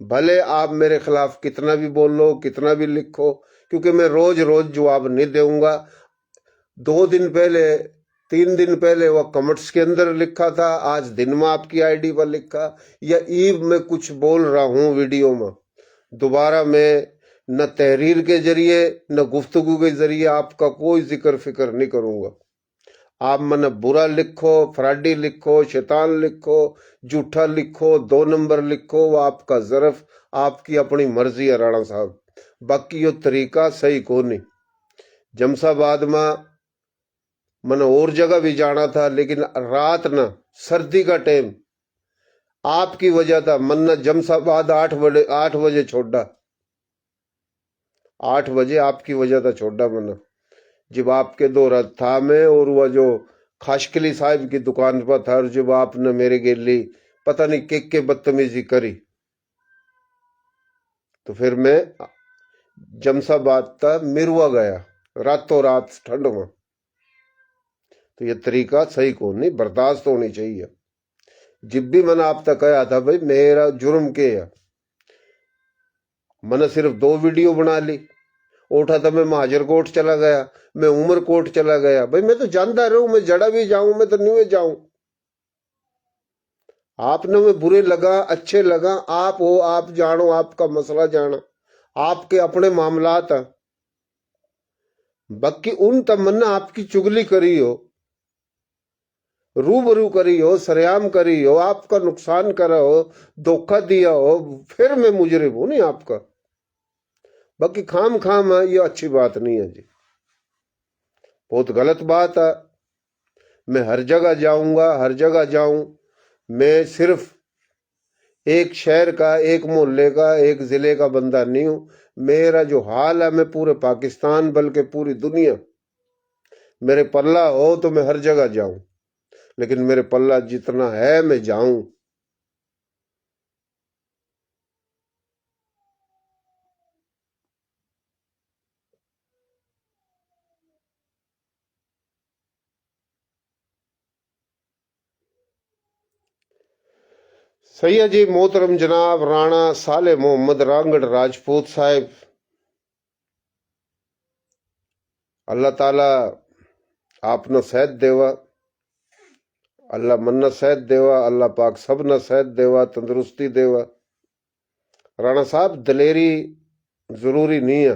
भले आप मेरे खिलाफ कितना भी बोलो, कितना भी लिखो, क्योंकि मैं रोज रोज जवाब नहीं दूंगा। 2 दिन पहले, 3 दिन पहले वो कमेंट्स के अंदर लिखा था, आज दिन में आपकी आईडी पर लिखा, या ईब में कुछ बोल रहा हूं वीडियो में, दोबारा मैं न तहरीर के जरिए न गुफ्तगू के जरिए आपका कोई जिक्र फिक्र नहीं करूंगा। आप मन बुरा लिखो, फ्राडी लिखो, शैतान लिखो, झूठा लिखो, 2 नंबर लिखो, वो आपका ज़र्फ, आपकी अपनी मर्जी है राणा साहब। बाकी यो तरीका सही को नहीं। जमसाबाद में मन और जगह भी जाना था, लेकिन रात न सर्दी का टाइम आपकी वजह था, मन न जमसाबाद 8 बजे छोड़ा, 8 बजे आपकी वजह था छोड़ा मन। जब आपके 2 रात था मैं, और वह जो खाशकली साहब की दुकान पर था, और जब आपने मेरे गेली पता नहीं के बदतमीजी करी, तो फिर मैं जमसाबाद तक मिरवा गया रातों रात ठंड में। तो ये तरीका सही को नहीं, बर्दाश्त होनी चाहिए। जब भी मैंने आप तक कहा था भाई मेरा जुर्म के है, मैंने सिर्फ 2 वीडियो बना ली, उठा था मैं महाजरकोट चला गया, मैं उमरकोट चला गया। भाई मैं तो जानता रहूं, मैं जड़ा भी जाऊं, मैं तो न्यू जाऊं। आपने में बुरे लगा, अच्छे लगा, आप हो, आप जानो, आपका मसला जाना, आपके अपने मामलात है। बाकी उन तमन्ना आपकी चुगली करी हो, रूबरू करी हो, सरेआम करी हो, आपका नुकसान करा हो, धोखा दिया हो, फिर मैं मुजरिम हूं नहीं आपका। बाकी खाम खाम है, ये अच्छी बात नहीं है जी, बहुत गलत बात है। मैं हर जगह जाऊंगा, हर जगह जाऊं, मैं सिर्फ एक शहर का, एक मोहल्ले का, एक जिले का बंदा नहीं हूं। मेरा जो हाल है, मैं पूरे पाकिस्तान बल्कि पूरी दुनिया, मेरे पल्ला हो तो मैं हर जगह जाऊं, लेकिन मेरे पल्ला जितना है मैं जाऊं। सही है जी। मोहतरम जनाब राणा साले मोहम्मद रांगड़ राजपूत साहब, अल्लाह ताला आपने सेहत देवा, अल्लाह मन्ना सेहत देवा, अल्लाह पाक सब न सेहत देवा, तंदुरुस्ती देवा। राणा साहब दलेरी जरूरी नहीं है।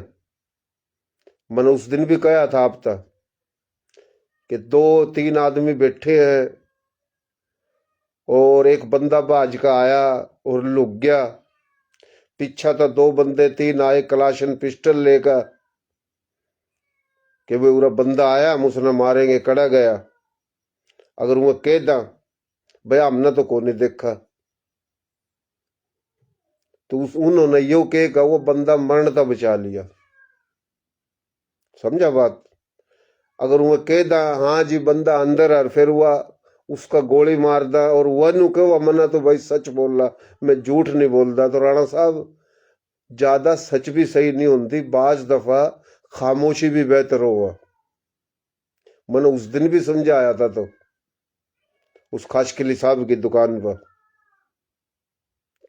मैंने उस दिन भी कहा था आप तक कि 2-3 आदमी बैठे हैं और एक बंदा बाज का आया और लुक गया, पीछा था 2 बंदे 3 आए कलाशन पिस्टल लेकर कि भाई पूरा बंदा आया, हम उसने मारेंगे, कड़ा गया। अगर वो कह दा भाई हमने तो को नहीं देखा, तो उन्होंने यो कह वो बंदा मरण था बचा लिया। समझा बात? अगर वो कह दा हाँ जी बंदा अंदर है, फिर हुआ उसका गोली मार दा और वह नु कहो मना तो भाई सच बोल रहा, मैं झूठ नहीं बोलता, तो राणा साहब ज्यादा सच भी सही नहीं होती, बाज दफा खामोशी भी बेहतर हुआ। मैंने उस दिन भी समझाया था, तो उस खाशकली साहब की दुकान पर,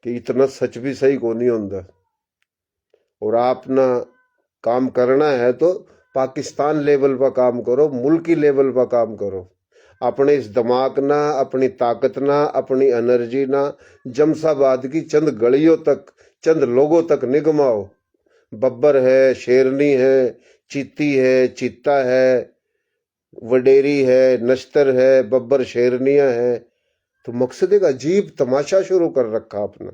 कि इतना सच भी सही को नहीं होता, और आपना काम करना है तो पाकिस्तान लेवल पर काम करो, मुल्की लेवल पर काम करो। अपने इस दिमाग ना, अपनी ताकत ना, अपनी एनर्जी ना जमसाबाद की चंद गलियों तक, चंद लोगों तक निगमाओ। बब्बर है, शेरनी है, चीती है, चीता है, वडेरी है, नश्तर है, बब्बर शेरनिया है। तो मकसद एक अजीब तमाशा शुरू कर रखा आपने।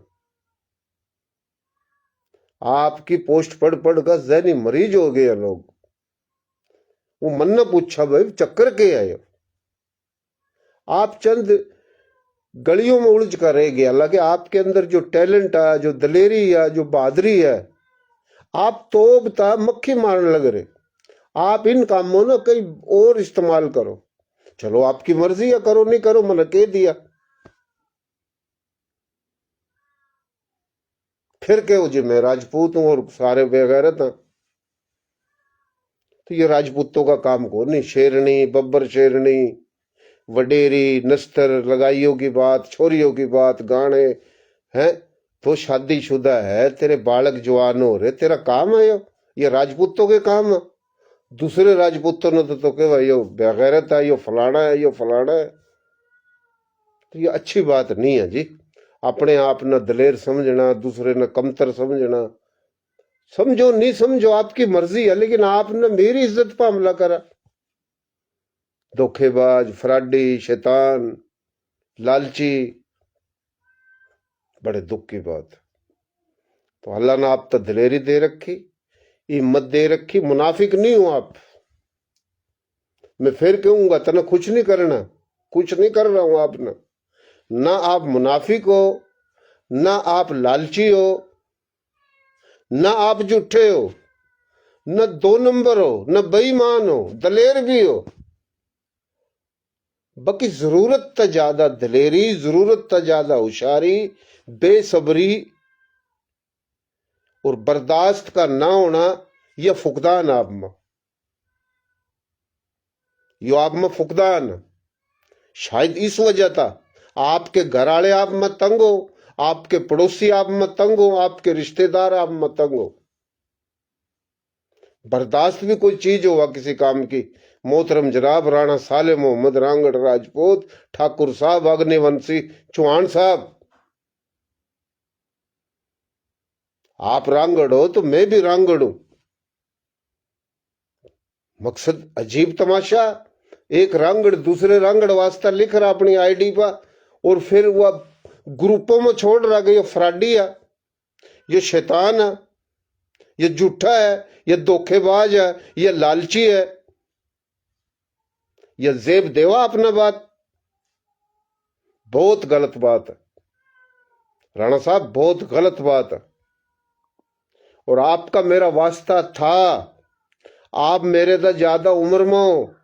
आपकी पोस्ट पढ़ पढ़ कर जहनी मरीज हो गए लोग। वो मन ने पूछा भाई चक्कर के आए आप? चंद गलियों में उलझ कर रह गया। हालांकि आपके अंदर जो टैलेंट है, जो दलेरी है, जो बहादुरी है, आप तो बता मक्खी मारने लग रहे। आप इन कामों ना कहीं और इस्तेमाल करो। चलो आपकी मर्जी है, करो नहीं करो, मैंने कह दिया। फिर कहो जी मैं राजपूत हूं और सारे बेगैरत हैं। तो ये राजपूतों का काम को नहीं। शेरनी, बब्बर शेरनी, वडेरी, नस्तर, लगाइयों की बात, छोरियों की बात, गाने हैं। तो शादीशुदा है, तेरे बालक जवान हो रहे, तेरा काम है ये राजपूतों के काम है। दूसरे राजपूतों ने तो के भाई यो बेगैरत है, यो फलाना है, यो फलाना है। तो ये अच्छी बात नहीं है जी। अपने आप न दलेर समझना, दूसरे न कमतर समझना। समझो नहीं समझो आपकी मर्जी है, लेकिन आपने मेरी इज्जत पर हमला करा। धोखेबाज, फ्राडी, शैतान, लालची, बड़े दुख की बात। तो अल्लाह ने आप तो दलेरी दे रखी, हिम्मत दे रखी। मुनाफिक नहीं हो आप। मैं फिर कहूंगा तना कुछ नहीं करना, कुछ नहीं कर रहा हूं। आप ना आप मुनाफिक हो, ना आप लालची हो, ना आप झूठे हो, न 2 नंबर हो, न बेईमान हो, दलेर भी हो। बाकी जरूरत तो ज्यादा दलेरी, जरूरत तो ज्यादा होशियारी, बेसब्री और बर्दाश्त का ना होना, यह फुकदान आप में, यो आप में फुकदान। शायद इस वजह था आपके घर वाले आप में तंग हो, आपके पड़ोसी आप में तंग हो, आपके रिश्तेदार आप में तंग हो। बर्दाश्त भी कोई चीज होगा किसी काम की। मोहतरम जनाब राणा साले मोहम्मद रांगड़ राजपूत, ठाकुर साहब, अग्निवंशी चौहान साहब, आप रांगड़ हो तो मैं भी रांगड़ हूं। मकसद अजीब तमाशा, एक रांगड़ दूसरे रांगड़ वास्ता लिख रहा अपनी आईडी पर, और फिर वह ग्रुपों में छोड़ रहा कि ये फ्राडी है, ये शैतान है, ये झूठा है, ये धोखेबाज है, ये लालची है, ये जेब देवा अपना बात। बहुत गलत बात है राणा साहब, बहुत गलत बात है। और आपका मेरा वास्ता था, आप मेरे तो ज्यादा उम्र में हो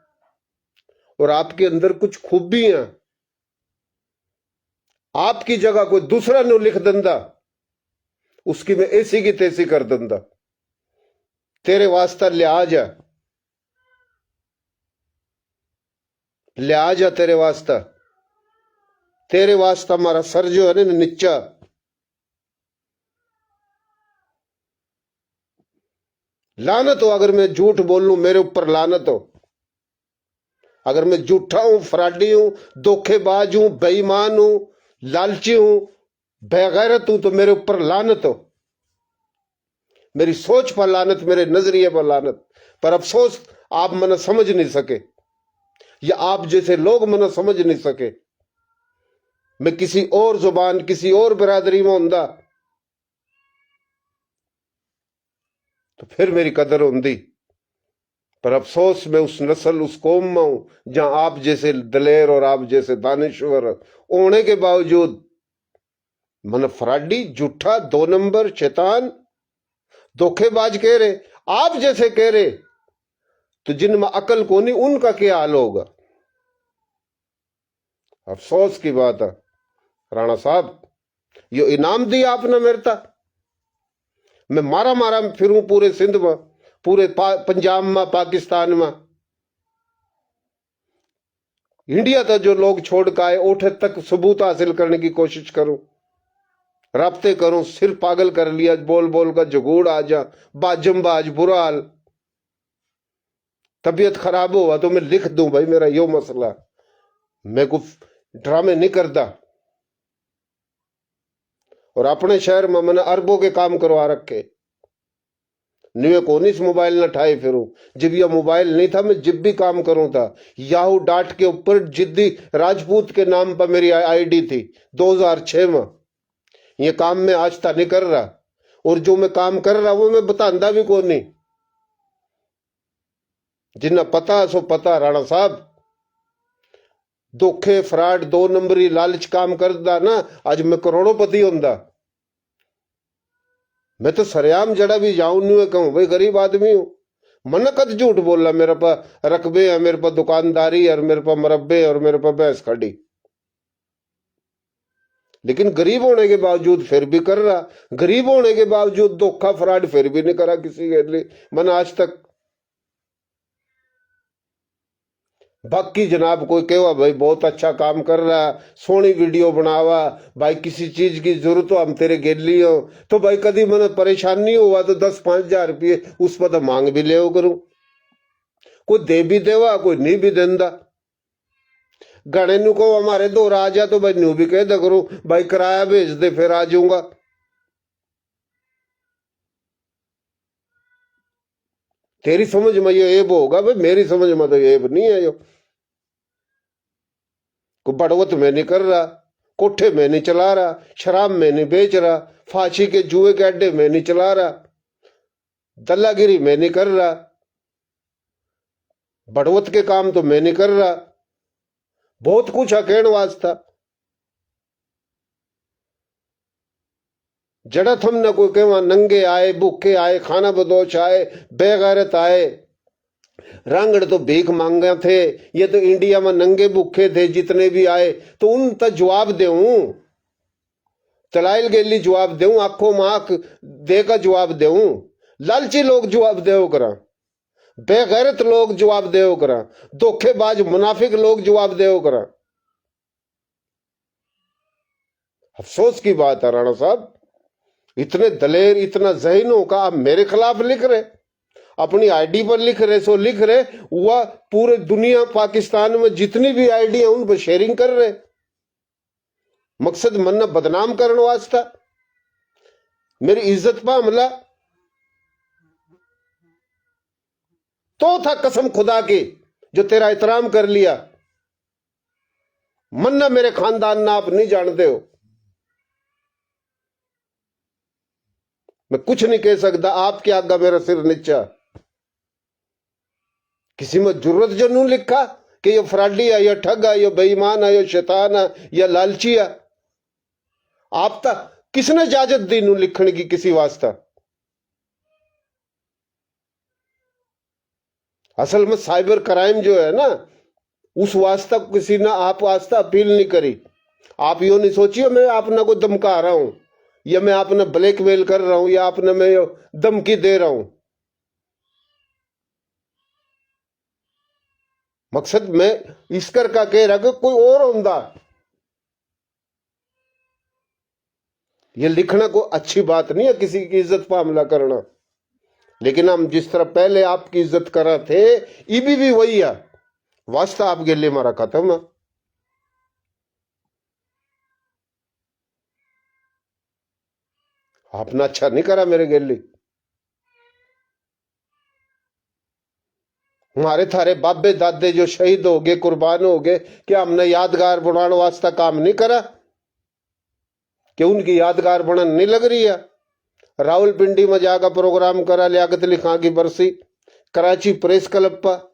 और आपके अंदर कुछ खूबी है। आपकी जगह कोई दूसरा नो लिख दंदा, उसकी मैं ऐसी की तैसी कर दंदा। तेरे वास्ता लिहाज है, लिहाज है तेरे वास्ता। तेरे वास्ता हमारा सर जो है ना नीचा। लानत हो अगर मैं झूठ बोल लूं, मेरे ऊपर लानत हो। अगर मैं झूठा हूं, फ्राडी हूं, धोखेबाज हूं, बेईमान हूं, लालची हूं, बेगैरत हूं, तो मेरे ऊपर लानत हो। मेरी सोच पर लानत, मेरे नजरिए पर लानत। पर अफसोस आप मना समझ नहीं सके, या आप जैसे लोग मना समझ नहीं सके। मैं किसी और जुबान, किसी और बिरादरी में होंदा तो फिर मेरी कदर होंदी। पर अफसोस मैं उस नस्ल, उस कौम में हूं जहां आप जैसे दलेर और आप जैसे दानिश्वर होने के बावजूद मन फ्राडी, झूठा, 2 नंबर, शैतान, धोखेबाज कह रहे, आप जैसे कह रहे, तो जिनमें अकल को नहीं उनका क्या हाल होगा। अफसोस की बात है राणा साहब, ये इनाम दिया आपने मेरे था। मैं मारा मारा फिरूं पूरे सिंध में, पूरे पंजाब में, पाकिस्तान में, इंडिया तक जो लोग छोड़ के आए, उठे तक सबूत हासिल करने की कोशिश करूं, राब्ते करूं। सिर पागल कर लिया बोल बोल का, जगूड़ आ जा, बाजमबाज, बुरा हाल। तबीयत खराब हुआ तो मैं लिख दूं भाई मेरा यो मसला। मैं कुछ ड्रामे नहीं करता। और अपने शहर में मैंने अरबों के काम करवा रखे। न्यू कोनिस मोबाइल न ठाए फिरूं। जब यह मोबाइल नहीं था मैं जब भी काम करूं था। याहू डाट के ऊपर जिद्दी राजपूत के नाम पर मेरी आईडी थी 2006 में। ये काम मैं आज तक नहीं कर रहा, और जो मैं काम कर रहा वो मैं बतांदा भी को नहीं। जिन्ना पता सो पता राणा साहब, धोखे फ्रॉड 2 नंबरी लालच काम करदा ना, आज मैं करोड़ोंपति होंदा। मैं तो सरेआम जड़ा भी जाऊं नहीं कहूं भाई गरीब आदमी हूं। मन कद झूठ बोला, मेरे पास रकबे है, मेरे पास दुकानदारी और मेरे पास मरब्बे और मेरे पास भैंस खड़ी, लेकिन गरीब होने के बावजूद फिर भी कर रहा। गरीब होने के बावजूद धोखा फ्रॉड फिर भी नहीं करा किसी के लिए मैंने आज तक। बाकी जनाब कोई कहेगा भाई बहुत अच्छा काम कर रहा, सोनी वीडियो बनावा, भाई किसी चीज की जरूरत हो हम तेरे गेली हो, तो भाई कभी मैंने परेशानी हुआ तो 10-5 हजार रुपये उस पर तो मांग भी ले करूं। कोई दे भी देवा, कोई नहीं भी देंदा। गणे नु को हमारे दो आ जा तो भाई न्यू भी कह दे करूं भाई किराया भेज दे फिर आ जाऊंगा। तेरी समझ में ये एब होगा भाई, मेरी समझ में तो एब नहीं है। यो को बड़वत में नहीं कर रहा, कोठे में नहीं चला रहा, शराब में नहीं बेच रहा, फांसी के जुए के अड्डे में नहीं चला रहा, दल्लागिरी में नहीं कर रहा, बड़वत के काम तो मैं नहीं कर रहा। बहुत कुछ है कहने वास्ता। जड़ा थम न कोई कहवा नंगे आए, भूखे आए, खाना बदोश आए, बेगैरत आए। रांगड़ तो भीख मांगे थे, ये तो इंडिया में नंगे भूखे थे जितने भी आए, तो उन तक जवाब देऊं, तलाइल गेली जवाब देऊं, आंखों में आंख देकर जवाब देऊं। लालची लोग जवाब देव करा, बेगैरत लोग जवाब देव करा, धोखेबाज मुनाफिक लोग जवाब देव करा। अफसोस की बात है राणा साहब, इतने दलेर इतना जहीन होकर आप मेरे खिलाफ लिख रहे, अपनी आईडी पर लिख रहे, सो लिख रहे, वह पूरे दुनिया पाकिस्तान में जितनी भी आईडी है उन पर शेयरिंग कर रहे। मकसद मन बदनाम करने वास्ता, मेरी इज्जत पर हमला। तो था कसम खुदा की जो तेरा एहतराम कर लिया। मन्ना मेरे खानदान ना आप नहीं जानते हो, मैं कुछ नहीं कह सकता, आपके आगे मेरा सिर नीचा। किसी में जरूरत जो नहीं लिखा कि ये फ्रॉडी है, ये ठग है, ये बेईमान है, ये शैतान है, ये लालची है। आप तक किसने इजाजत दी नू लिखने की किसी वास्ता? असल में साइबर क्राइम जो है ना, उस वास्ता किसी ने आप वास्ता अपील नहीं करी। आप यो नहीं सोचिए मैं आपने को धमका रहा हूं, या मैं आपने ब्लैकमेल कर रहा हूं, या आपने मैं धमकी दे रहा हूं। मकसद मैं इस कर का कह रहा कि कोई और होंदा। ये लिखना कोई अच्छी बात नहीं है, किसी की इज्जत पर हमला करना, लेकिन हम जिस तरह पहले आपकी इज्जत कर रहे थे इबी भी वही है। वास्ता आप गिले मारा खत्म है। आपने अच्छा नहीं करा मेरे गेली। हमारे थारे बाबे दादे जो शहीद हो गए, कुर्बान हो गए, क्या हमने यादगार बनाने वास्ता काम नहीं करा? कि उनकी यादगार बनन नहीं लग रही है? रावलपिंडी में जाकर प्रोग्राम करा लियाकत अली खां की बरसी, कराची प्रेस क्लब पर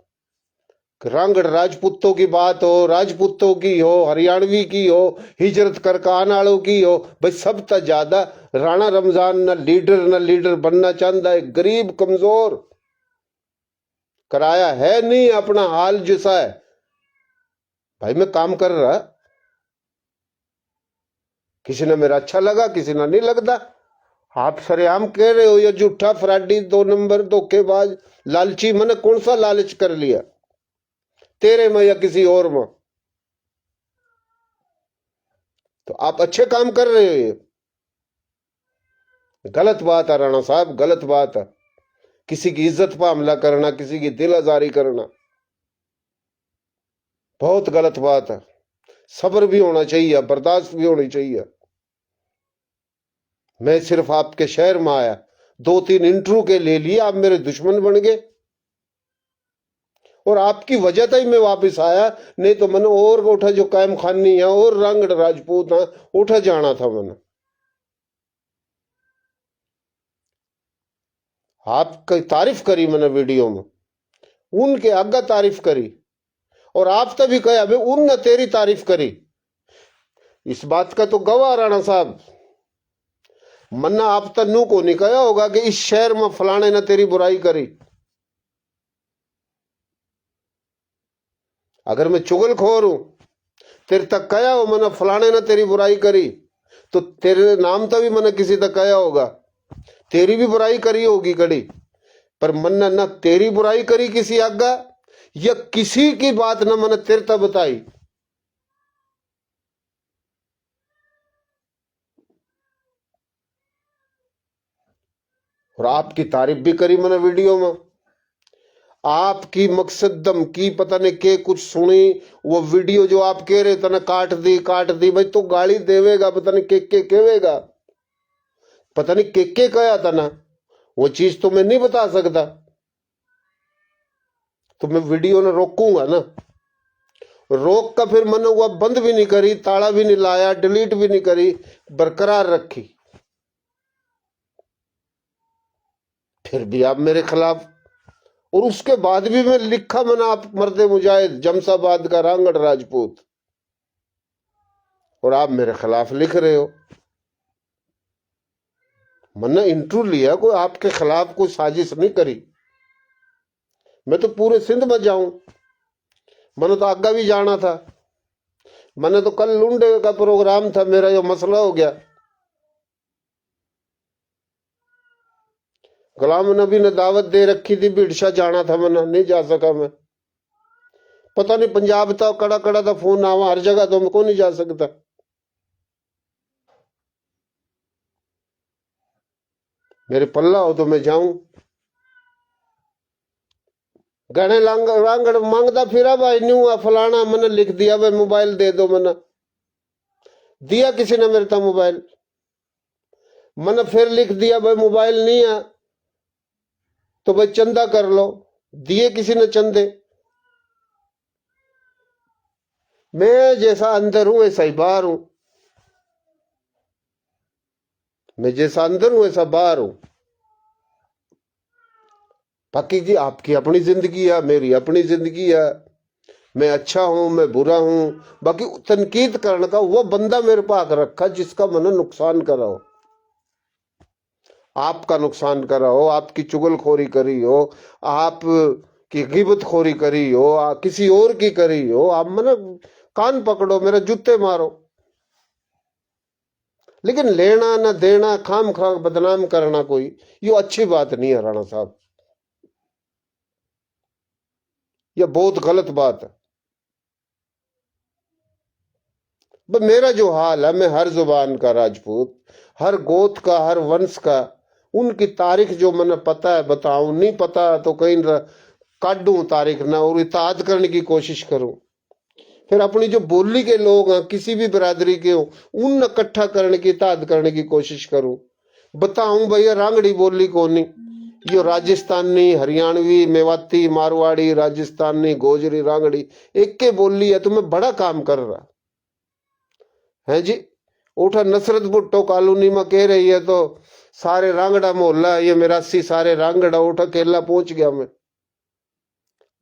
रांगड़ राजपूतों की बात हो, राजपूतों की हो, हरियाणवी की हो, हिजरत कर आने वालों की हो, भाई सब तक ज्यादा राणा रमजान न लीडर बनना चाहता है, गरीब कमजोर कराया है नहीं अपना हाल जैसा है। भाई मैं काम कर रहा, किसी ने मेरा अच्छा लगा, किसी ने नहीं लगता। आप सरेआम कह रहे हो ये झूठा फ्रॉडी 2 नंबर धोखेबाज लालची। मैंने कौन सा लालच कर लिया तेरे में या किसी और में? तो आप अच्छे काम कर रहे हो, ये गलत बात है राणा साहब, गलत बात है। किसी की इज्जत पर हमला करना, किसी की दिल आजारी करना बहुत गलत बात है। सब्र भी होना चाहिए, बर्दाश्त भी होनी चाहिए। मैं सिर्फ आपके शहर में आया, 2-3 इंटरव्यू के ले लिए, आप मेरे दुश्मन बन गए, और आपकी वजह से ही मैं वापस आया। नहीं तो मैंने और उठा जो कायम खानी है और रांगड़ राजपूत है उठा जाना था मैंने। आपकी तारीफ करी मैंने वीडियो में, उनके आगे तारीफ करी, और आप तभी कहा भाई उन तेरी तारीफ करी। इस बात का तो गवाह राणा साहब, मन्ना आप तन्नू को नहीं कहा होगा कि इस शहर में फलाने ने तेरी बुराई करी। अगर मैं चुगलखोर हूं, तेरे तक कहा हो मैंने फलाने ने तेरी बुराई करी, तो तेरे नाम तो भी मैंने किसी तक कहा होगा, तेरी भी बुराई करी होगी कड़ी। पर मन्ना न तेरी बुराई करी किसी आगा, या किसी की बात न मैंने तेरे तक बताई। और आपकी तारीफ भी करी मैंने वीडियो में, आपकी मकसद दम की पता नहीं के कुछ सुनी। वो वीडियो जो आप कह रहे थे ना काट दी भाई, तो गाली देवेगा पता नहीं के कहेगा, पता नहीं के कहा था ना, वो चीज तो मैं नहीं बता सकता। तो मैं वीडियो ने रोकूंगा ना, रोक का फिर मैंने वो बंद भी नहीं करी, ताला भी नहीं लाया, डिलीट भी नहीं करी, बरकरार रखी। फिर भी आप मेरे खिलाफ, और उसके बाद भी मैं लिखा मैंने आप मर्दे मुजाहिद जमसाबाद का रांगड़ राजपूत, और आप मेरे खिलाफ लिख रहे हो। मैंने इंटरव्यू लिया, कोई आपके खिलाफ कोई साजिश नहीं करी। मैं तो पूरे सिंध में जाऊं, मैंने तो आगा भी जाना था। मैंने तो कल लुंडे का प्रोग्राम था, मेरा जो मसला हो गया, गुलाम नबी ने दावत दे रखी थी, बिरसा जाना था, मैंने नहीं जा सका। मैं पता नहीं पंजाब था, कड़ा कड़ा था फोन आवा हर जगह, तो मैं को नहीं जा सकता। मेरे पल्ला हो तो मैं जाऊं। गणे रांगड़ मांगता फिरा भाई न्यू आ फलाना, मैंने लिख दिया भाई मोबाइल दे दो। मैंने दिया किसी ने मेरे था मोबाइल, मैंने फिर लिख दिया भाई मोबाइल नहीं है तो भाई चंदा कर लो, दिए किसी ने चंदे। मैं जैसा अंदर हूं वैसा ही बाहर हूं, मैं जैसा अंदर हूं वैसा बाहर हूं। बाकी जी आपकी अपनी जिंदगी है, मेरी अपनी जिंदगी है, मैं अच्छा हूं मैं बुरा हूं। बाकी तनकीद करने का वो बंदा मेरे पास रखा जिसका मैंने नुकसान करा हो, आपका नुकसान करा हो, आपकी चुगलखोरी करी हो, आप की गिबतखोरी करी हो, किसी और की करी हो, आप मैंने कान पकड़ो, मेरे जूते मारो। लेकिन लेना ना देना, खाम खा बदनाम करना कोई, ये अच्छी बात नहीं है राणा साहब, यह बहुत गलत बात है। मेरा जो हाल है, मैं हर जुबान का राजपूत, हर गोत का, हर वंश का, उनकी तारीख जो मैंने पता है बताऊं, नहीं पता तो कहीं काटूं तारीख ना, और इताद करने की कोशिश करूं। फिर अपनी जो बोली के लोग हैं, किसी भी बिरादरी के हो, उन इकट्ठा करने की, इताद करने की कोशिश करूं। बताऊं भैया रांगड़ी बोली कोनी, यो राजस्थानी, हरियाणवी, मेवाती, मारवाड़ी, राजस्थानी, गोजरी, रांगड़ी एक के बोली है, तो मैं बड़ा काम कर रहा है जी। उठा नसरत भुट्टो कॉलोनी में कह रही है तो सारे रांगड़ा मोहल्ला ये मेरा 80 सारे रांगड़ा उठा केला पहुंच गया। मैं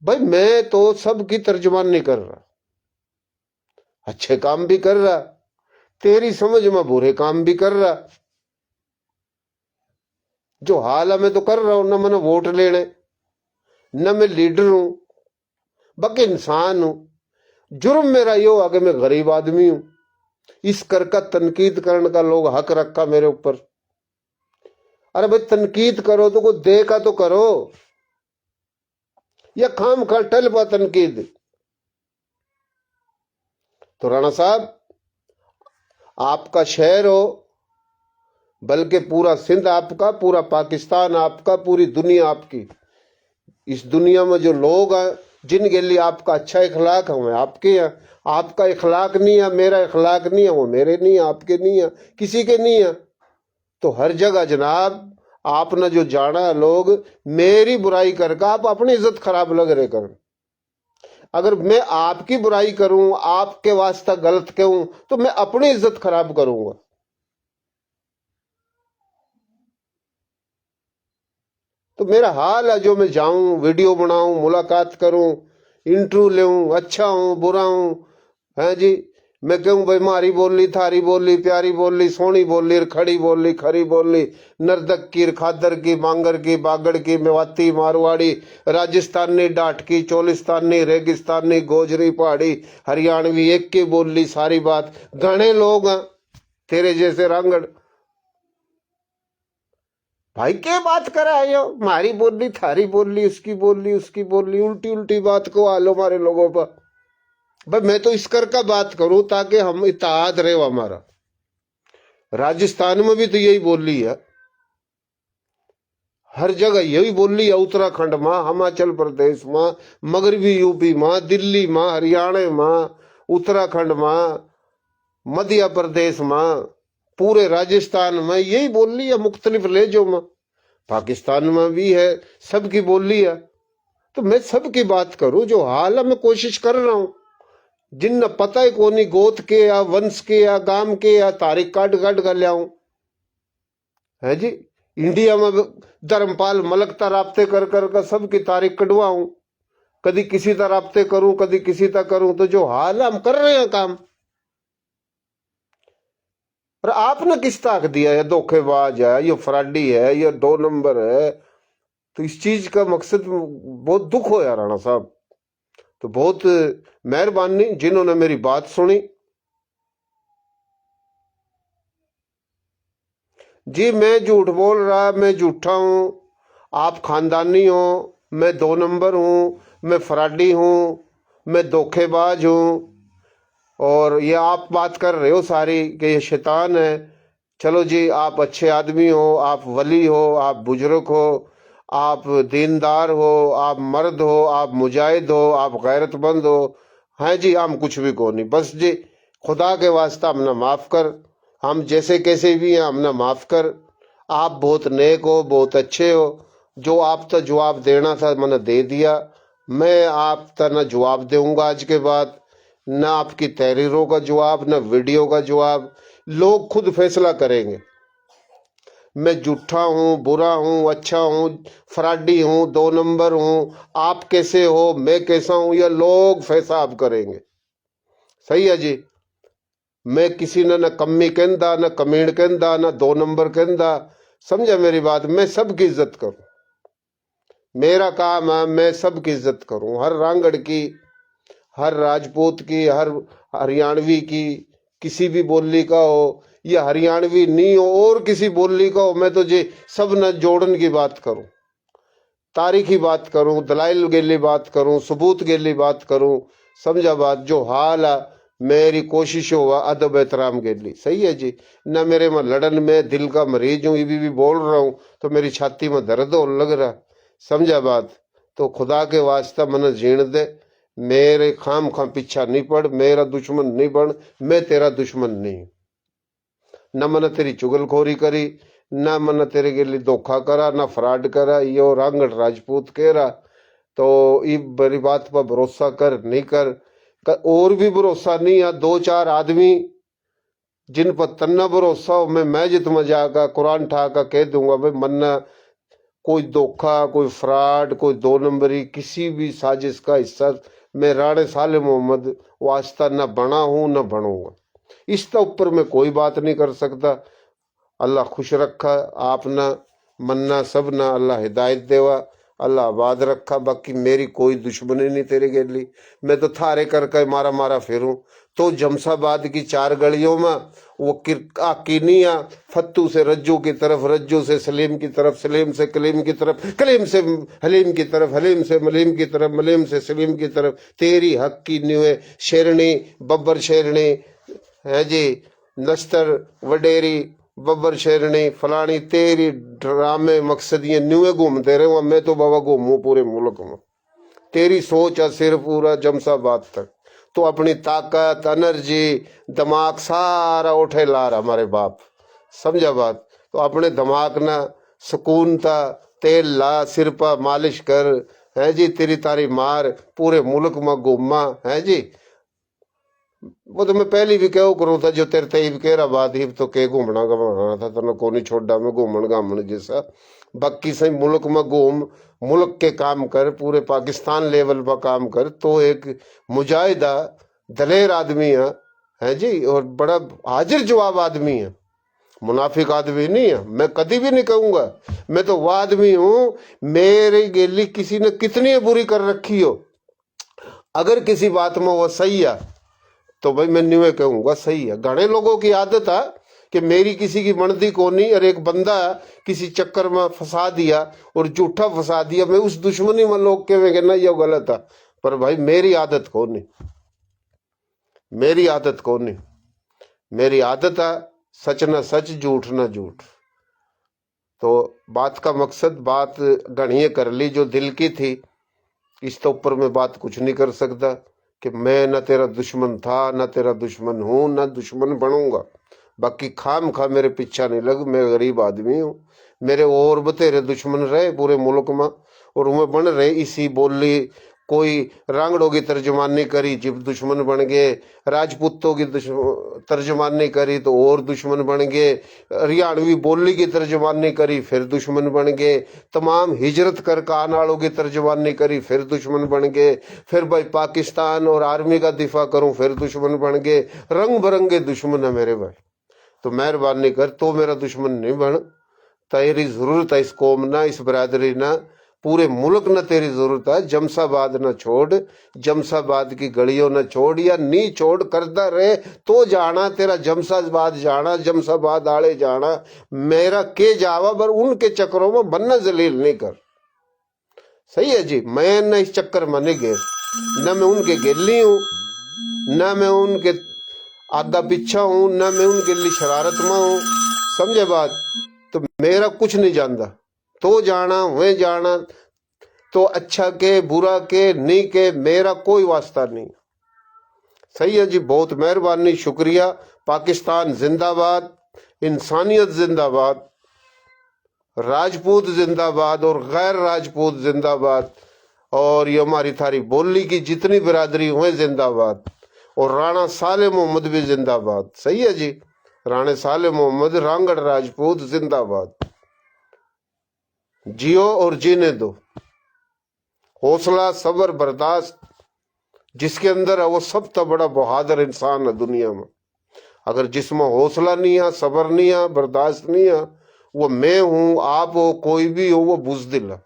भाई मैं तो सबकी तर्जुमान नहीं कर रहा, अच्छे काम भी कर रहा, तेरी समझ में बुरे काम भी कर रहा। जो हाल है मैं तो कर रहा हूं, न मैंने वोट लेने, न मैं लीडर हूं, बाकी इंसान हूं। जुर्म मेरा यो है कि मैं गरीब आदमी हूं, इस कर का तनकीद करने का लोग हक रखा मेरे ऊपर। अरे भाई तनकीद करो तो कोई दे का तो करो, या खाम खा टल पा तनकीद। तो राणा साहब आपका शहर हो, बल्कि पूरा सिंध आपका, पूरा पाकिस्तान आपका, पूरी दुनिया आपकी। इस दुनिया में जो लोग हैं जिनके लिए आपका अच्छा इखलाक है वो आपके हैं, आपका इखलाक नहीं है, मेरा इखलाक नहीं है, वो मेरे नहीं है, आपके नहीं है, किसी के नहीं है। तो हर जगह जनाब आपने जो जाना है, लोग मेरी बुराई करके आप अपनी इज्जत खराब लग रहे कर। अगर मैं आपकी बुराई करूं, आपके वास्ते गलत कहूं, तो मैं अपनी इज्जत खराब करूंगा। तो मेरा हाल है जो मैं जाऊं, वीडियो बनाऊं, मुलाकात करूं, इंटरव्यू लेऊं, अच्छा हूं बुरा हूं, है जी। मैं कहूं भाई मारी बोली, थारी बोली, प्यारी बोली, सोनी बोली, खड़ी बोली, खरी बोली, नर्दक की, खादर की, बांगर की, बागड़ की, मेवाती, मारवाड़ी, राजस्थानी, डाटकी, चोलिस्तानी, रेगिस्तानी, गोजरी, पहाड़ी, हरियाणवी, एक की बोली, सारी बात। घने लोग हैं तेरे जैसे रांगड़, भाई क्या बात करा है यो, मारी बोली, थारी बोली, उसकी बोली, उसकी बोली, उल्टी उल्टी बात को आलो हमारे लोगों पर। भाई मैं तो इस कर का बात करूं ताकि हम इत्तेहाद रहे हमारा। राजस्थान में भी तो यही बोली है, हर जगह यही बोली है, उत्तराखंड में, हिमाचल प्रदेश में, मगरबी यूपी में, दिल्ली में, हरियाणा में, उत्तराखंड में, मध्य प्रदेश में, पूरे राजस्थान में यही बोली है, मुख्तलिफ लहजों में। पाकिस्तान में भी है, सबकी बोली है। तो मैं सबकी बात करूं जो हाल है, मैं कोशिश कर रहा हूं। जिन पता है कोनी गोत के या वंश के या गांव के या तारीख काट काट कर लियाऊं, है जी। इंडिया में धर्मपाल मलक राब्ते कर कर सबकी तारीख कटवाऊं, कभी किसी तरह राब्ते करूं, कभी किसी तरह करूं। तो जो हाल है हम कर रहे हैं काम। और आपने किस ताक दिया है, धोखेबाज है, ये फ्रॉडी है, ये 2 नंबर है। तो इस चीज का मकसद बहुत दुख हो यार राणा साहब। तो बहुत मेहरबानी जिन्होंने मेरी बात सुनी जी। मैं झूठ बोल रहा, मैं झूठा हूं, आप खानदानी हो, मैं 2 नंबर हूं, मैं फ्रॉडी हूं, मैं धोखेबाज हूं। और ये आप बात कर रहे हो सारी कि ये शैतान है। चलो जी, आप अच्छे आदमी हो, आप वली हो, आप बुजुर्ग हो, आप दीनदार हो, आप मर्द हो, आप मुजाहिद हो, आप गैरतमंद हो, हैं जी। हम कुछ भी को नहीं, बस जी खुदा के वास्ता हमने माफ़ कर। हम जैसे कैसे भी हैं हमने माफ़ कर। आप बहुत नेक हो, बहुत अच्छे हो। जो आप तो जवाब देना था मैंने दे दिया। मैं आप तो न जवाब दूंगा आज के बाद, न आपकी तहरीरों का जवाब, न वीडियो का जवाब। लोग खुद फैसला करेंगे मैं झूठा हूं, बुरा हूं, अच्छा हूं, फ्रॉडी हूं, 2 नंबर हूं, आप कैसे हो, मैं कैसा हूं, ये लोग फैसला आप करेंगे। सही है जी। मैं किसी ने न कमी कहंदा, न कमीण कहंदा, न 2 नंबर कहंदा। समझा मेरी बात। मैं सबकी इज्जत करूं, मेरा काम है मैं सबकी इज्जत करूं। हर रांगड़ की, हर राजपूत की, हर हरियाणवी की, किसी भी बोली का हो, या हरियाणवी नहीं हो और किसी बोली का हो, मैं तो जी सब न जोड़न की बात करूं, तारीखी बात करूं, दलाइल गेली बात करूं, सबूत गेली बात करूं। समझा बात। जो हाल है मेरी कोशिश हो अदब एहतराम गेली। सही है जी। न मेरे में लड़न में दिल का मरीज हूं, ये भी बोल रहा हूं तो मेरी छाती में दर्द हो लग रहा। समझा बात। तो खुदा के वास्ता मन जीण दे, मेरे खाम खा पीछा नहीं पड़, मेरा दुश्मन नहीं बन, मैं तेरा दुश्मन नहीं। न मन तेरी चुगलखोरी करी, न मन तेरे के लिए धोखा करा, न फ्रॉड करा। यो रांगड़ राजपूत कह रहा तो ये बड़ी बात पर भरोसा कर नहीं कर। और भी भरोसा नहीं है 2-4 आदमी जिन पर तन्ना भरोसा हो, मैं जित में जाकर कुरान ठाका कह दूंगा भाई मन्ना कोई धोखा, कोई फ्रॉड, कोई 2 नंबरी, किसी भी साजिश का हिस्सा मैं राणे साले मोहम्मद वास्ता न बना हूं न बनूंगा। इसका ऊपर मैं कोई बात नहीं कर सकता। अल्लाह खुश रखा आपना मन्ना सब ना, अल्लाह हिदायत देवा, अल्लाह आबाद रखा। बाकी मेरी कोई दुश्मनी नहीं तेरे के लिए। मैं तो थारे करके मारा मारा फिरूं। तो जमसाबाद की 4 गलियों में वो कीनिया फत्तू से रज्जू की तरफ, रज्जू से सलीम की तरफ, सलीम से कलीम की तरफ, कलीम से हलीम की तरफ, हलीम से मलीम की तरफ, मलीम से सलीम की तरफ। तेरी हक की न्यूए शेरनी, बब्बर शेरनी, है जी, नस्तर वडेरी, बब्बर शेरनी, फलानी, तेरी ड्रामे मकसद ये न्यूए घूमते रहे। मैं तो बाबा घूमू पूरे मुल्क में। तेरी सोच है सिर्फ पूरा जमसाबाद तक। तो अपनी ताकत, एनर्जी, दिमाग सारा उठे ला रहा हमारे बाप। समझा बात। तो अपने दिमाग ना सुकून था, तेल ला, सिर पर मालिश कर, है जी। तेरी तारी मार पूरे मुल्क में घूमा, है जी। वो तो मैं पहले भी कहो करूँ था, जो तेरे ते कह रहा बात ही तो के घूमना घूमना था, तो को नहीं छोड़ा मैं घूमन घामन जैसा। बाकी सही मुल्क में घूम, मुल्क के काम कर, पूरे पाकिस्तान लेवल पर काम कर, तो एक मुजाहिदा दलेर आदमी है जी, और बड़ा हाजिर जवाब आदमी है, मुनाफिक आदमी नहीं है। मैं कभी भी नहीं कहूंगा, मैं तो वह आदमी हूं, मेरी गेली किसी ने कितनी बुरी कर रखी हो, अगर किसी बात में वो सही है तो भाई मैं नहीं कहूंगा सही है। घने लोगों की आदत है कि मेरी किसी की बनती को नहीं, और एक बंदा किसी चक्कर में फंसा दिया और झूठा फंसा दिया, मैं उस दुश्मनी में लोग कहेंगे ना ये गलत है, पर भाई मेरी आदत को नहीं, मेरी आदत को नहीं, मेरी आदत है सच न सच, झूठ न झूठ। तो बात का मकसद, बात गणिये कर ली जो दिल की थी, इस तो ऊपर मैं बात कुछ नहीं कर सकता कि मैं न तेरा दुश्मन था, न तेरा दुश्मन हूं, न दुश्मन बनूंगा। बाकी खाम खा मेरे पीछा नहीं लग, मैं गरीब आदमी हूं, मेरे और बतेरे दुश्मन रहे पूरे मुल्क में, और मैं बन रहे इसी बोली, कोई रांगड़ों की तर्जमानी करी जब दुश्मन बन गए, राजपूतों की तर्जमानी करी तो और दुश्मन बन गए, हरियाणवी बोली की तर्जमानी करी फिर दुश्मन बन गए, तमाम हिजरत कर कान वालों की तर्जमानी करी फिर दुश्मन बन गए, फिर भाई पाकिस्तान और आर्मी का दिफा करूं फिर दुश्मन बन गए। रंग बिरंगे दुश्मन है मेरे भाई, तो मेहरबानी कर, तो मेरा दुश्मन नहीं बन। तेरी जरूरत है इस कौम ना, इस बरादरी ना, पूरे मुल्क न तेरी जरूरत है। जमसाबाद न छोड़, जमसाबाद की गलियों न छोड़, या नी छोड़, करता रहे तो जाना तेरा जमसाबाद जाना, जमसाबाद आड़े जाना, मेरा के जावा, पर उनके चक्करों में बनना जलील नहीं कर। सही है जी, मैं न इस चक्कर में नहीं गए, न मैं उनके गेली हूं, न मैं उनके आगा पीछा हूं, न मैं उनके लिए शरारत में हूं, समझे बात। तो मेरा कुछ नहीं जानता, तो जाना वह जाना, तो अच्छा के बुरा के नहीं के, मेरा कोई वास्ता नहीं। सही है जी, बहुत मेहरबानी, शुक्रिया। पाकिस्तान जिंदाबाद, इंसानियत जिंदाबाद, राजपूत जिंदाबाद और गैर राजपूत जिंदाबाद, और ये हमारी थारी बोली की जितनी बिरादरी हुए जिंदाबाद, और राणा साले मोहम्मद भी जिंदाबाद। सही है जी, राणा साले मोहम्मद रांगड़ राजपूत जिंदाबाद। जियो और जीने दो, हौसला सब्र बर्दाश्त जिसके अंदर है वो सबसे बड़ा बहादुर इंसान है दुनिया में। अगर जिसमें हौसला नहीं है, सब्र नहीं है, बर्दाश्त नहीं है, वो मैं हूं, आप हो, कोई भी हो, वो बुज़दिल है।